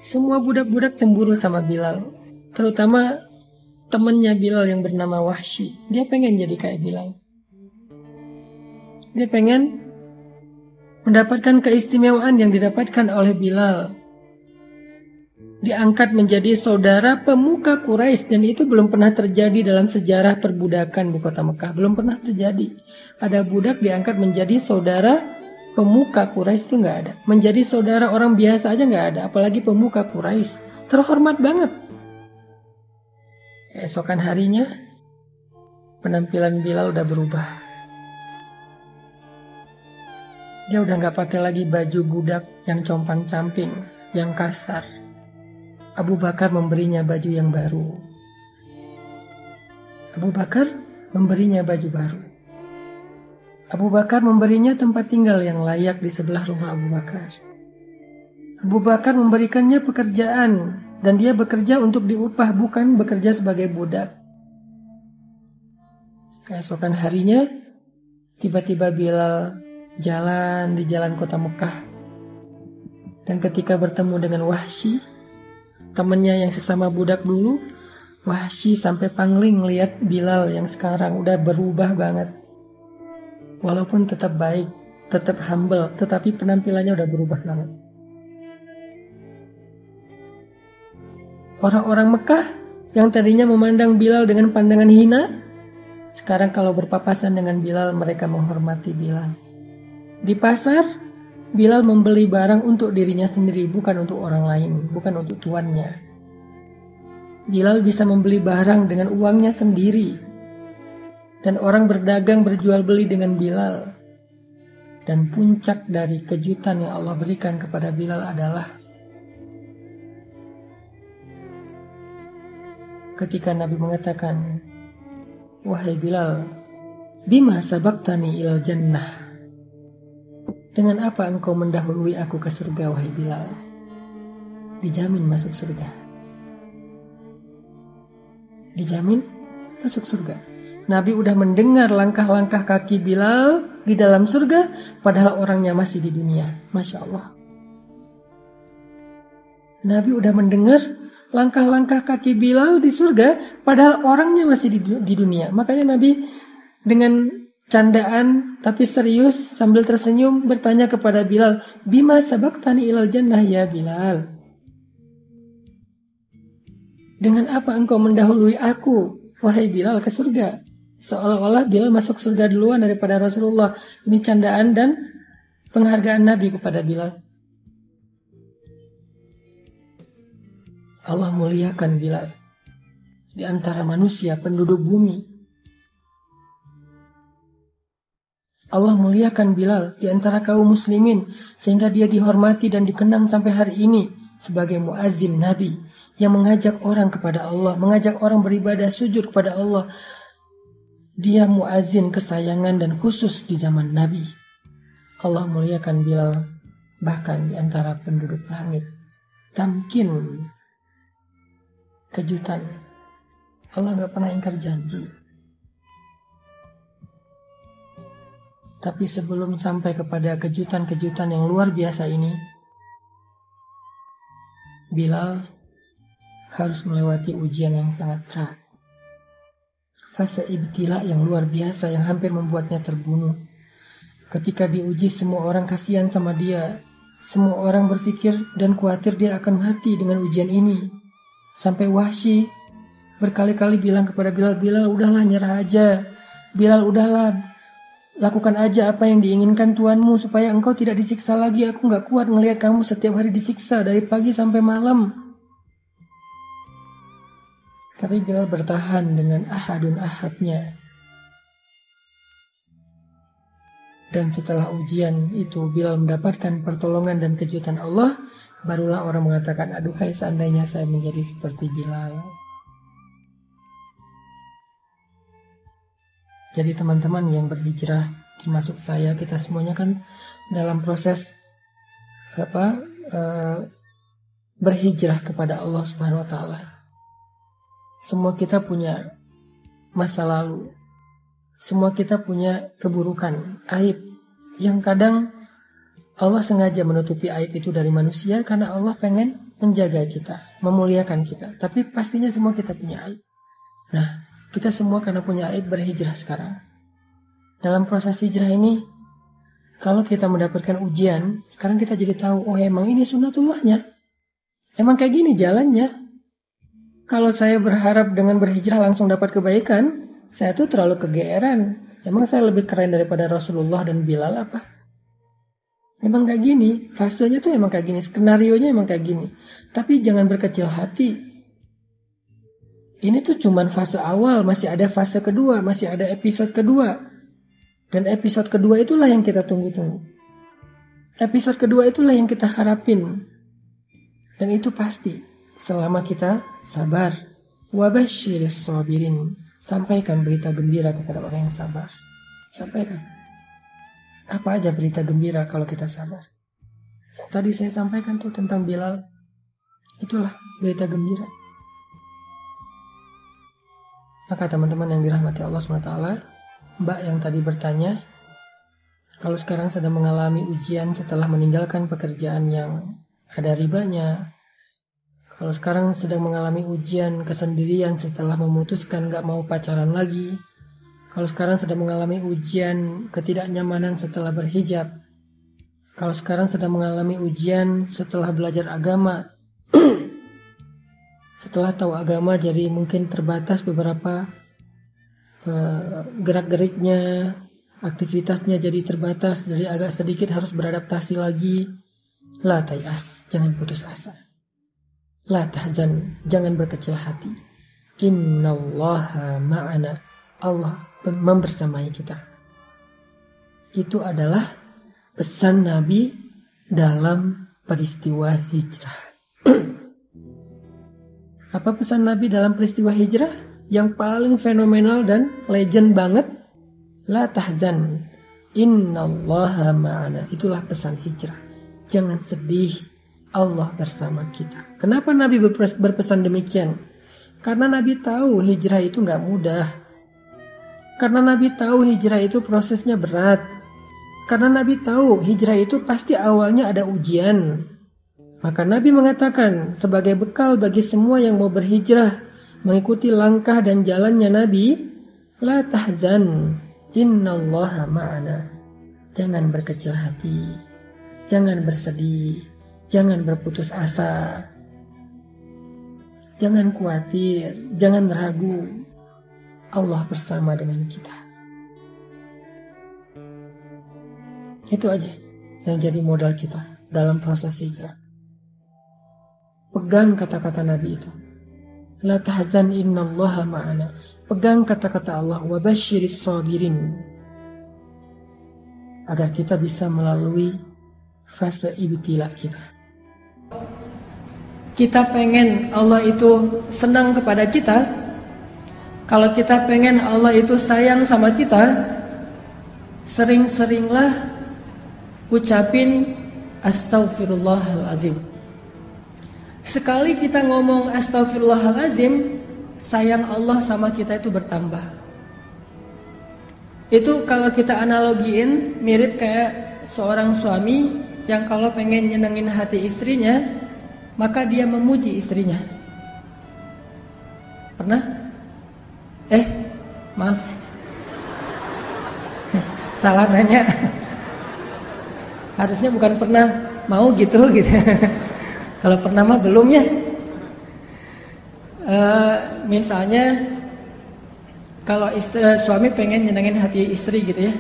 [SPEAKER 1] Semua budak-budak cemburu sama Bilal. Terutama temannya Bilal yang bernama Wahsy. Dia pengen jadi kayak Bilal. Dia pengen mendapatkan keistimewaan yang didapatkan oleh Bilal. Diangkat menjadi saudara pemuka Quraisy, dan itu belum pernah terjadi dalam sejarah perbudakan di kota Mekah. Belum pernah terjadi. Ada budak diangkat menjadi saudara pemuka Quraisy, itu nggak ada. Menjadi saudara orang biasa aja nggak ada, apalagi pemuka Quraisy. Terhormat banget. Keesokan harinya, penampilan Bilal udah berubah. Dia udah nggak pakai lagi baju budak yang compang-camping, yang kasar. Abu Bakar memberinya baju yang baru. Abu Bakar memberinya baju baru. Abu Bakar memberinya tempat tinggal yang layak di sebelah rumah Abu Bakar. Abu Bakar memberikannya pekerjaan, dan dia bekerja untuk diupah, bukan bekerja sebagai budak. Keesokan harinya, tiba-tiba Bilal jalan di jalan kota Mekah. Dan ketika bertemu dengan Wahsy, temannya yang sesama budak dulu, Wahsy sampai pangling lihat Bilal yang sekarang udah berubah banget. Walaupun tetap baik, tetap humble, tetapi penampilannya udah berubah banget. Orang-orang Mekah yang tadinya memandang Bilal dengan pandangan hina, sekarang kalau berpapasan dengan Bilal, mereka menghormati Bilal. Di pasar, Bilal membeli barang untuk dirinya sendiri, bukan untuk orang lain, bukan untuk tuannya. Bilal bisa membeli barang dengan uangnya sendiri, dan orang berdagang berjual beli dengan Bilal. Dan puncak dari kejutan yang Allah berikan kepada Bilal adalah ketika Nabi mengatakan, "Wahai Bilal, bima sabaktani ilal jannah?" Dengan apa engkau mendahului aku ke surga, wahai Bilal? Dijamin masuk surga. Dijamin masuk surga. Nabi udah mendengar langkah-langkah kaki Bilal di dalam surga, padahal orangnya masih di dunia. Masya Allah. Nabi udah mendengar langkah-langkah kaki Bilal di surga, padahal orangnya masih di dunia. Makanya Nabi dengan candaan tapi serius sambil tersenyum bertanya kepada Bilal, "Bima sabaktani ilal jannah ya Bilal?" Dengan apa engkau mendahului aku, wahai Bilal, ke surga? Seolah-olah Bilal masuk surga duluan daripada Rasulullah. Ini candaan dan penghargaan Nabi kepada Bilal. Allah muliakan Bilal di antara manusia penduduk bumi. Allah muliakan Bilal di antara kaum muslimin sehingga dia dihormati dan dikenang sampai hari ini sebagai muazzin Nabi yang mengajak orang kepada Allah, mengajak orang beribadah sujud kepada Allah. Dia muazzin kesayangan dan khusus di zaman Nabi. Allah muliakan Bilal bahkan di antara penduduk langit. Tamkin, kejutan. Allah gak pernah ingkar janji. Tapi sebelum sampai kepada kejutan-kejutan yang luar biasa ini, Bilal harus melewati ujian yang sangat berat. Fase ibtila yang luar biasa yang hampir membuatnya terbunuh. Ketika diuji, semua orang kasihan sama dia. Semua orang berpikir dan khawatir dia akan mati dengan ujian ini. Sampai Wahsy berkali-kali bilang kepada Bilal, Bilal udahlah nyerah aja. Bilal udahlah, lakukan aja apa yang diinginkan Tuanmu supaya engkau tidak disiksa lagi. Aku gak kuat ngelihat kamu setiap hari disiksa dari pagi sampai malam. Tapi Bilal bertahan dengan ahadun ahadnya. Dan setelah ujian itu Bilal mendapatkan pertolongan dan kejutan Allah, barulah orang mengatakan, aduhai seandainya saya menjadi seperti Bilal. Jadi teman-teman yang berhijrah, termasuk saya, kita semuanya kan dalam proses berhijrah kepada Allah Subhanahu wa taala. Semua kita punya masa lalu. Semua kita punya keburukan, aib yang kadang Allah sengaja menutupi aib itu dari manusia karena Allah pengen menjaga kita, memuliakan kita. Tapi pastinya semua kita punya aib. Nah, kita semua karena punya aib berhijrah sekarang. Dalam proses hijrah ini, kalau kita mendapatkan ujian, sekarang kita jadi tahu, oh emang ini sunnatullahnya. Emang kayak gini jalannya. Kalau saya berharap dengan berhijrah langsung dapat kebaikan, saya tuh terlalu kegeeran. Emang saya lebih keren daripada Rasulullah dan Bilal apa? Emang kayak gini. Fasenya tuh emang kayak gini. Skenarionya emang kayak gini. Tapi jangan berkecil hati. Ini tuh cuman fase awal. Masih ada fase kedua. Masih ada episode kedua. Dan episode kedua itulah yang kita tunggu-tunggu. Episode kedua itulah yang kita harapin. Dan itu pasti. Selama kita sabar. Wabasyiris sabirin. Sampaikan berita gembira kepada orang yang sabar. Sampaikan. Apa aja berita gembira kalau kita sabar. Yang tadi saya sampaikan tuh tentang Bilal. Itulah berita gembira. Maka teman-teman yang dirahmati Allah SWT, Mbak yang tadi bertanya, kalau sekarang sedang mengalami ujian setelah meninggalkan pekerjaan yang ada ribanya, kalau sekarang sedang mengalami ujian kesendirian setelah memutuskan gak mau pacaran lagi. Kalau sekarang sedang mengalami ujian ketidaknyamanan setelah berhijab. Kalau sekarang sedang mengalami ujian setelah belajar agama. Setelah tahu agama jadi mungkin terbatas beberapa gerak-geriknya, aktivitasnya jadi terbatas, jadi agak sedikit harus beradaptasi lagi. La tayas, jangan putus asa. La tahzan, jangan berkecil hati. Innallaha ma'ana, Allah membersamai kita. Itu adalah pesan Nabi dalam peristiwa hijrah. Apa pesan Nabi dalam peristiwa hijrah? Yang paling fenomenal dan legend banget. La tahzan, innallaha ma'ana. Itulah pesan hijrah. Jangan sedih, Allah bersama kita. Kenapa Nabi berpesan demikian? Karena Nabi tahu hijrah itu gak mudah. Karena Nabi tahu hijrah itu prosesnya berat. Karena Nabi tahu hijrah itu pasti awalnya ada ujian. Maka Nabi mengatakan sebagai bekal bagi semua yang mau berhijrah, mengikuti langkah dan jalannya Nabi, la tahzan, innallaha ma'ana. Jangan berkecil hati, jangan bersedih, jangan berputus asa, jangan khawatir, jangan ragu. Allah bersama dengan kita. Itu aja yang jadi modal kita dalam proses hijrah. Pegang kata-kata Nabi itu. La tahzan innallaha ma'ana. Pegang kata-kata Allah, wabasyiris sabirin. Agar kita bisa melalui fase ibtila kita. kita pengen Allah itu senang kepada kita, kalau kita pengen Allah itu sayang sama kita, sering-seringlah ucapin astaghfirullahalazim. Sekali kita ngomong astaghfirullahalazim, sayang Allah sama kita itu bertambah. Itu kalau kita analogiin mirip kayak seorang suami yang kalau pengen nyenengin hati istrinya, maka dia memuji istrinya. Pernah? Maaf, salah nanya. Harusnya bukan pernah, mau gitu. Kalau pernah mah belum ya. Misalnya kalau suami pengen nyenengin hati istri gitu ya.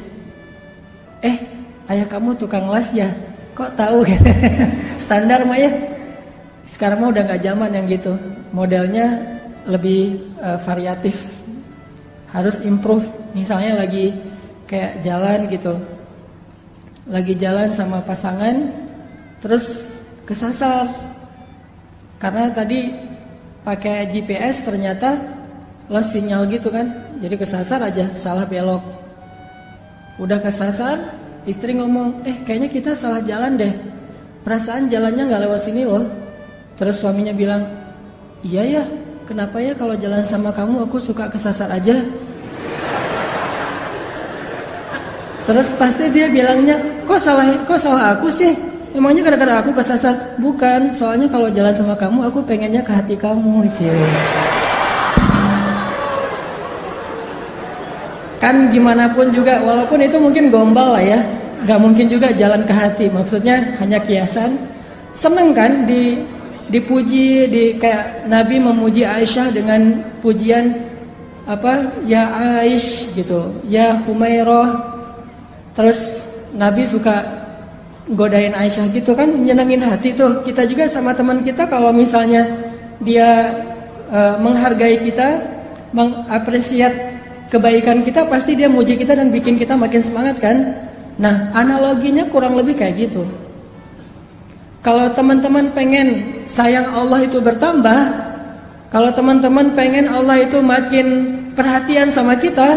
[SPEAKER 1] Ayah kamu tukang las ya? Kok tahu? Standar mah ya. Sekarang mah udah gak zaman yang gitu. Modelnya lebih variatif. Harus improve. Misalnya lagi kayak jalan gitu, lagi jalan sama pasangan, terus kesasar karena tadi pakai GPS ternyata lost sinyal gitu kan, jadi kesasar aja, salah belok. Udah kesasar, istri ngomong, kayaknya kita salah jalan deh, perasaan jalannya gak lewat sini loh. Terus suaminya bilang, iya ya, kenapa ya kalau jalan sama kamu aku suka kesasar aja. Terus pasti dia bilangnya, kok salah aku sih? Emangnya gara-gara aku kesasar? Bukan, soalnya kalau jalan sama kamu aku pengennya ke hati kamu sih. Kan gimana pun juga, walaupun itu mungkin gombal lah ya, gak mungkin juga jalan ke hati. Maksudnya hanya kiasan. Seneng kan dipuji, kayak Nabi memuji Aisyah dengan pujian apa? Ya Aish gitu, ya Humairah. Terus Nabi suka godain Aisyah gitu kan, nyenengin hati tuh. Kita juga sama teman kita kalau misalnya dia menghargai kita, mengapresiat kebaikan kita, pasti dia muji kita dan bikin kita makin semangat kan. Nah, analoginya kurang lebih kayak gitu. Kalau teman-teman pengen sayang Allah itu bertambah, kalau teman-teman pengen Allah itu makin perhatian sama kita,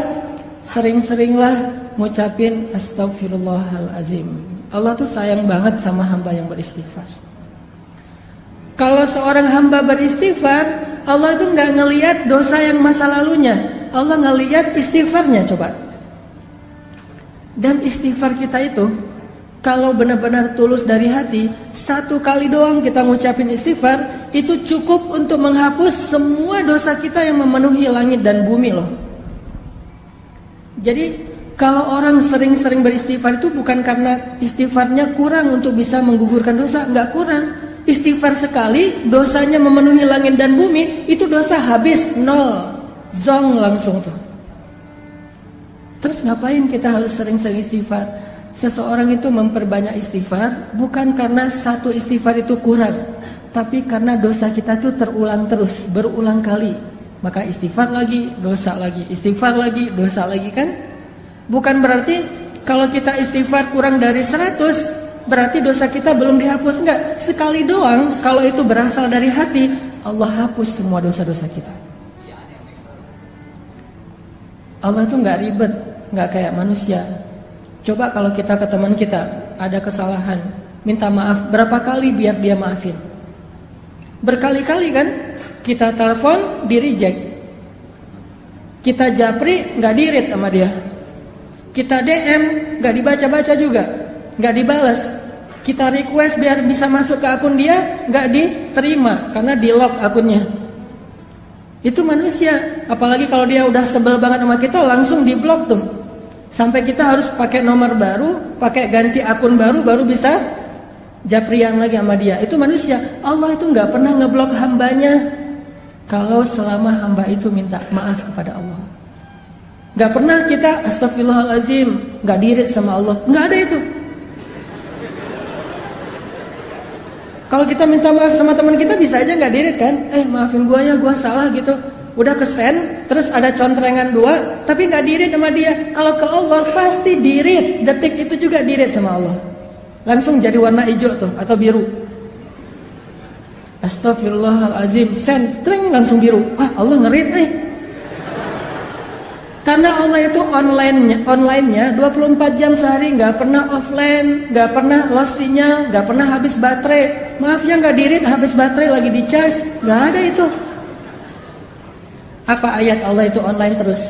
[SPEAKER 1] sering-seringlah ngucapin astaghfirullahalazim. Allah tuh sayang banget sama hamba yang beristighfar. Kalau seorang hamba beristighfar, Allah itu gak ngelihat dosa yang masa lalunya, Allah ngelihat istighfarnya. Coba. Dan istighfar kita itu, kalau benar-benar tulus dari hati, 1 kali doang kita ngucapin istighfar, itu cukup untuk menghapus semua dosa kita yang memenuhi langit dan bumi loh. Jadi kalau orang sering-sering beristighfar itu bukan karena istighfarnya kurang untuk bisa menggugurkan dosa, enggak kurang. Istighfar sekali, dosanya memenuhi langit dan bumi, itu dosa habis, 0, zong langsung tuh. Terus ngapain kita harus sering-sering istighfar? Seseorang itu memperbanyak istighfar bukan karena satu istighfar itu kurang, tapi karena dosa kita tuh terulang terus, berulang kali. Maka istighfar lagi, dosa lagi, istighfar lagi, dosa lagi kan? Bukan berarti kalau kita istighfar kurang dari 100, berarti dosa kita belum dihapus. Enggak, sekali doang, kalau itu berasal dari hati, Allah hapus semua dosa-dosa kita. Allah itu enggak ribet, enggak kayak manusia. Coba kalau kita ke teman kita ada kesalahan, minta maaf berapa kali biar dia maafin? Berkali-kali kan? Kita telepon, di reject. Kita japri, enggak di-read sama dia. Kita DM, gak dibaca-baca juga, gak dibalas. Kita request biar bisa masuk ke akun dia, gak diterima karena di lock akunnya. Itu manusia. Apalagi kalau dia udah sebel banget sama kita, langsung di blok tuh. Sampai kita harus pakai nomor baru, pakai ganti akun baru, baru bisa japrian lagi sama dia. Itu manusia. Allah itu gak pernah ngeblok hambanya kalau selama hamba itu minta maaf kepada Allah. Gak pernah kita astagfirullahalazim, gak dirit sama Allah, gak ada itu. Kalau kita minta maaf sama teman kita bisa aja gak dirit kan? Maafin gua ya, gua salah gitu. Udah kesend, terus ada contrengan 2, tapi gak dirit sama dia. Kalau ke Allah pasti dirit, detik itu juga dirit sama Allah. Langsung jadi warna hijau tuh atau biru. Astagfirullahalazim, send, tring, langsung biru. Allah ngerit. Karena Allah itu online-nya 24 jam sehari, nggak pernah offline, nggak pernah lost sinyal, nggak pernah habis baterai. Maaf ya nggak dirit, habis baterai lagi di charge, nggak ada itu. Apa ayat Allah itu online terus?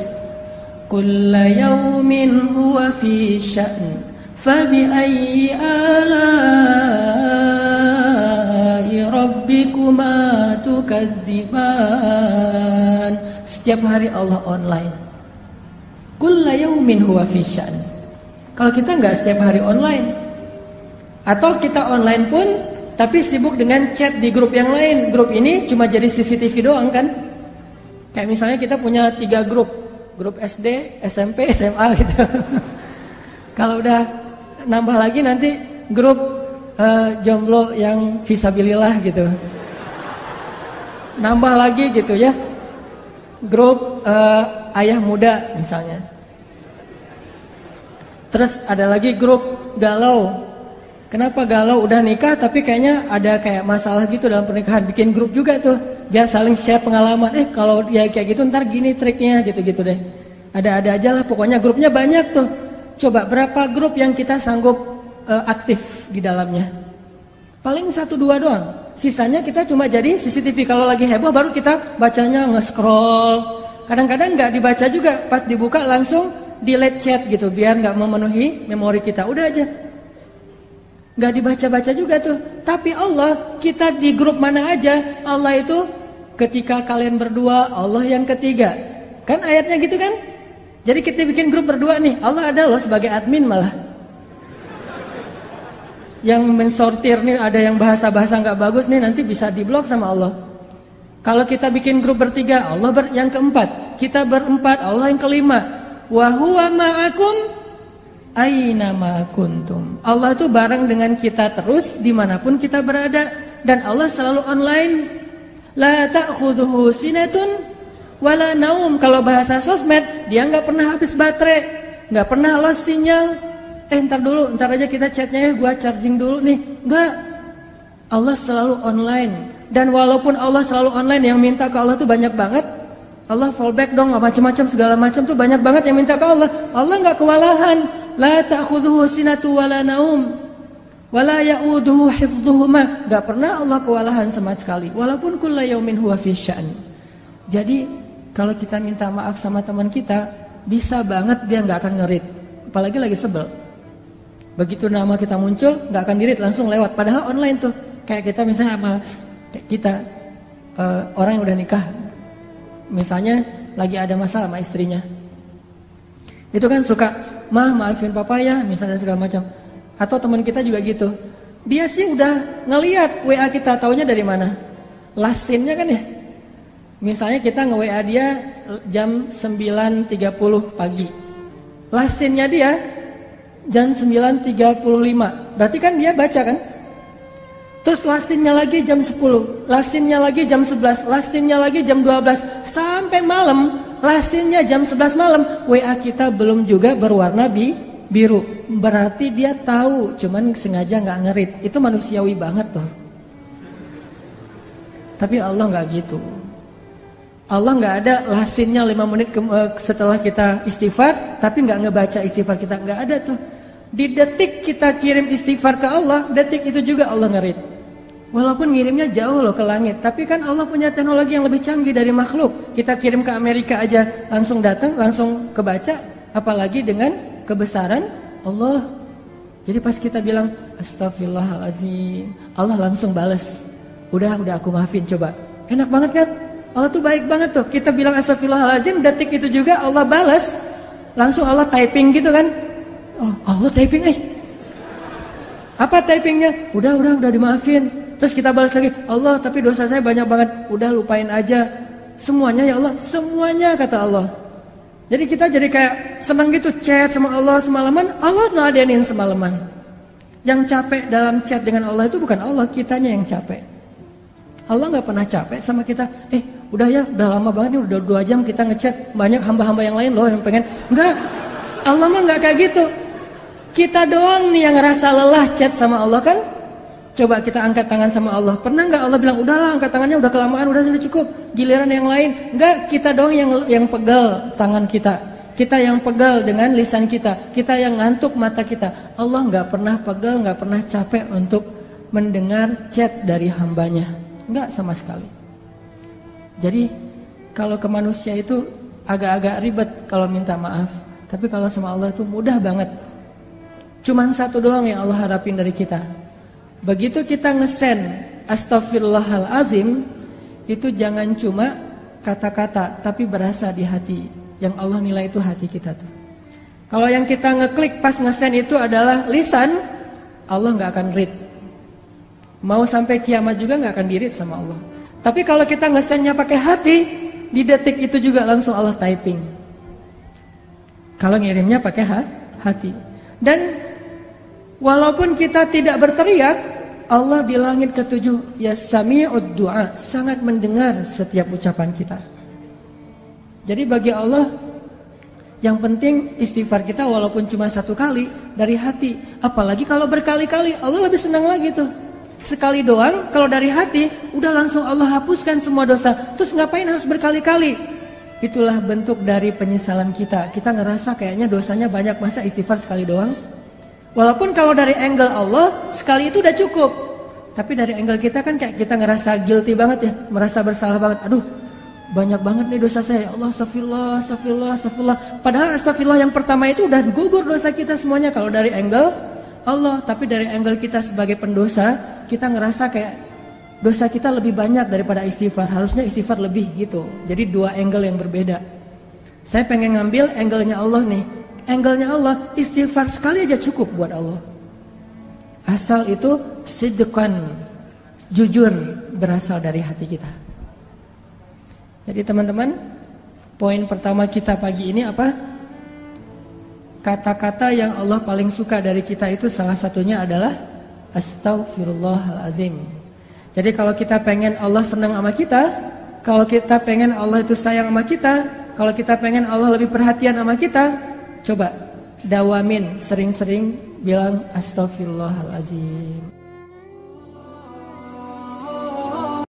[SPEAKER 1] Kulla yaumin huwa fi sya'n, fabi ayyi ala'i rabbikuma tukadziban. Setiap hari Allah online. Kulla yaumin huwa fi sya'n. Kalau kita nggak setiap hari online, atau kita online pun tapi sibuk dengan chat di grup yang lain. Grup ini cuma jadi CCTV doang kan? Kayak misalnya kita punya 3 grup SD, SMP, SMA gitu. Kalau udah nambah lagi nanti grup jomblo yang fisabilillah gitu. Nambah lagi gitu ya. Grup ayah muda misalnya. Terus ada lagi grup galau. Kenapa galau? Udah nikah tapi kayaknya ada kayak masalah gitu dalam pernikahan. Bikin grup juga tuh biar saling share pengalaman. Kalau ya kayak gitu ntar gini triknya gitu-gitu deh. Ada-ada aja lah pokoknya grupnya banyak tuh. Coba berapa grup yang kita sanggup aktif di dalamnya? Paling 1-2 doang. Sisanya kita cuma jadi CCTV. Kalau lagi heboh baru kita bacanya nge-scroll. Kadang-kadang nggak dibaca juga. Pas dibuka langsung delete chat gitu. Biar nggak memenuhi memori kita. Udah aja. Nggak dibaca-baca juga tuh. Tapi Allah, kita di grup mana aja, Allah itu ketika kalian berdua, Allah yang ketiga. Kan ayatnya gitu kan? Jadi kita bikin grup berdua nih. Allah ada loh sebagai admin malah. Yang mensortir nih ada yang bahasa-bahasa nggak bagus nih nanti bisa diblok sama Allah. Kalau kita bikin grup bertiga, Allah yang keempat. Kita berempat, Allah yang kelima. Wa huwa ma'akum aina ma kuntum. Allah itu bareng dengan kita terus dimanapun kita berada. Dan Allah selalu online. La ta'khudhuhu sinatun wala naum. Kalau bahasa sosmed, dia nggak pernah habis baterai, nggak pernah lost sinyal. Ntar aja kita chatnya ya, gua charging dulu nih. Enggak. Allah selalu online. Dan walaupun Allah selalu online, yang minta ke Allah tuh banyak banget. Allah fallback dong, macam-macam segala macam tuh banyak banget yang minta ke Allah. Allah nggak kewalahan. La ta'khudhuhu sinatu wala naum wala ya'uduhu hifdhuhuma. Enggak pernah Allah kewalahan sama sekali. Walaupun kullu yaumin huwa fi sya'n. Jadi kalau kita minta maaf sama teman kita, bisa banget dia nggak akan ngerit. Apalagi lagi sebel. Begitu nama kita muncul, nggak akan dirit, langsung lewat. Padahal online tuh, kayak kita misalnya sama kita orang yang udah nikah, misalnya lagi ada masalah sama istrinya, itu kan suka, maafin papa ya, misalnya segala macam. Atau teman kita juga gitu, dia sih udah ngelihat WA kita, taunya dari mana? Last scene-nya kan ya. Misalnya kita nge-WA dia jam 9.30 pagi, last scene-nya dia jam 9.35. Berarti kan dia baca kan? Terus lastinnya lagi jam 10, lastinnya lagi jam 11, lastinnya lagi jam 12, sampai malam, lastinnya jam 11 malam. WA kita belum juga berwarna biru. Berarti dia tahu, cuman sengaja nggak ngerit. Itu manusiawi banget tuh. Tapi Allah nggak gitu. Allah nggak ada lastinnya 5 menit setelah kita istighfar, tapi nggak ngebaca istighfar kita, nggak ada tuh. Di detik kita kirim istighfar ke Allah, detik itu juga Allah ngerit. Walaupun ngirimnya jauh loh ke langit, tapi kan Allah punya teknologi yang lebih canggih dari makhluk. Kita kirim ke Amerika aja langsung datang, langsung kebaca, apalagi dengan kebesaran Allah. Jadi pas kita bilang astagfirullahalazim, Allah langsung balas. Udah aku maafin, coba. Enak banget kan? Allah tuh baik banget tuh. Kita bilang astagfirullahalazim, detik itu juga Allah balas. Langsung Allah typing gitu kan. Oh, Allah typing Apa typingnya? Udah dimaafin. Terus kita balas lagi, Allah tapi dosa saya banyak banget. Udah lupain aja. Semuanya ya Allah, semuanya kata Allah. Jadi kita jadi kayak senang gitu chat sama Allah semalaman. Allah ngeladenin semalaman. Yang capek dalam chat dengan Allah itu bukan Allah, kitanya yang capek. Allah gak pernah capek sama kita. Udah ya, udah lama banget nih, udah 2 jam kita ngechat. Banyak hamba-hamba yang lain loh yang pengen. Enggak, Allah mah gak kayak gitu. Kita doang nih yang ngerasa lelah chat sama Allah kan. Coba kita angkat tangan sama Allah. Pernah nggak Allah bilang, udahlah angkat tangannya, udah kelamaan, udah sudah cukup. Giliran yang lain. Nggak, kita dong yang pegal tangan kita. Kita yang pegal dengan lisan kita. Kita yang ngantuk mata kita. Allah nggak pernah pegal, nggak pernah capek untuk mendengar chat dari hambanya. Nggak sama sekali. Jadi kalau ke manusia itu agak-agak ribet kalau minta maaf. Tapi kalau sama Allah itu mudah banget. Cuman satu doang yang Allah harapin dari kita. Begitu kita ngesen Astaghfirullahalazim, itu jangan cuma kata-kata, tapi berasa di hati. Yang Allah nilai itu hati kita tuh. Kalau yang kita ngeklik pas ngesen itu adalah lisan, Allah gak akan read. Mau sampai kiamat juga gak akan di-read sama Allah. Tapi kalau kita ngesennya pakai hati, di detik itu juga langsung Allah typing. Kalau ngirimnya pakai hati. Dan walaupun kita tidak berteriak, Allah di langit ketujuh, ya sami'ud du'a, sangat mendengar setiap ucapan kita. Jadi bagi Allah, yang penting istighfar kita walaupun cuma satu kali dari hati. Apalagi kalau berkali-kali, Allah lebih senang lagi tuh. Sekali doang, kalau dari hati, udah langsung Allah hapuskan semua dosa. Terus ngapain harus berkali-kali? Itulah bentuk dari penyesalan kita. Kita ngerasa kayaknya dosanya banyak, masa istighfar sekali doang? Walaupun kalau dari angle Allah, sekali itu udah cukup. Tapi dari angle kita kan kayak kita ngerasa guilty banget ya. Merasa bersalah banget. Aduh, banyak banget nih dosa saya. Ya Allah, astagfirullah, astagfirullah, astagfirullah. Padahal astagfirullah yang pertama itu udah gugur dosa kita semuanya. Kalau dari angle Allah. Tapi dari angle kita sebagai pendosa, kita ngerasa kayak dosa kita lebih banyak daripada istighfar. Harusnya istighfar lebih gitu. Jadi dua angle yang berbeda. Saya pengen ngambil angle-nya Allah nih. Angle-nya Allah, istighfar sekali aja cukup buat Allah. Asal itu sidqan, jujur, berasal dari hati kita. Jadi teman-teman, poin pertama kita pagi ini apa? Kata-kata yang Allah paling suka dari kita itu salah satunya adalah Astaghfirullahalazim. Jadi kalau kita pengen Allah senang sama kita, kalau kita pengen Allah itu sayang sama kita, kalau kita pengen Allah lebih perhatian sama kita, coba dawamin sering-sering bilang Astaghfirullahalazim.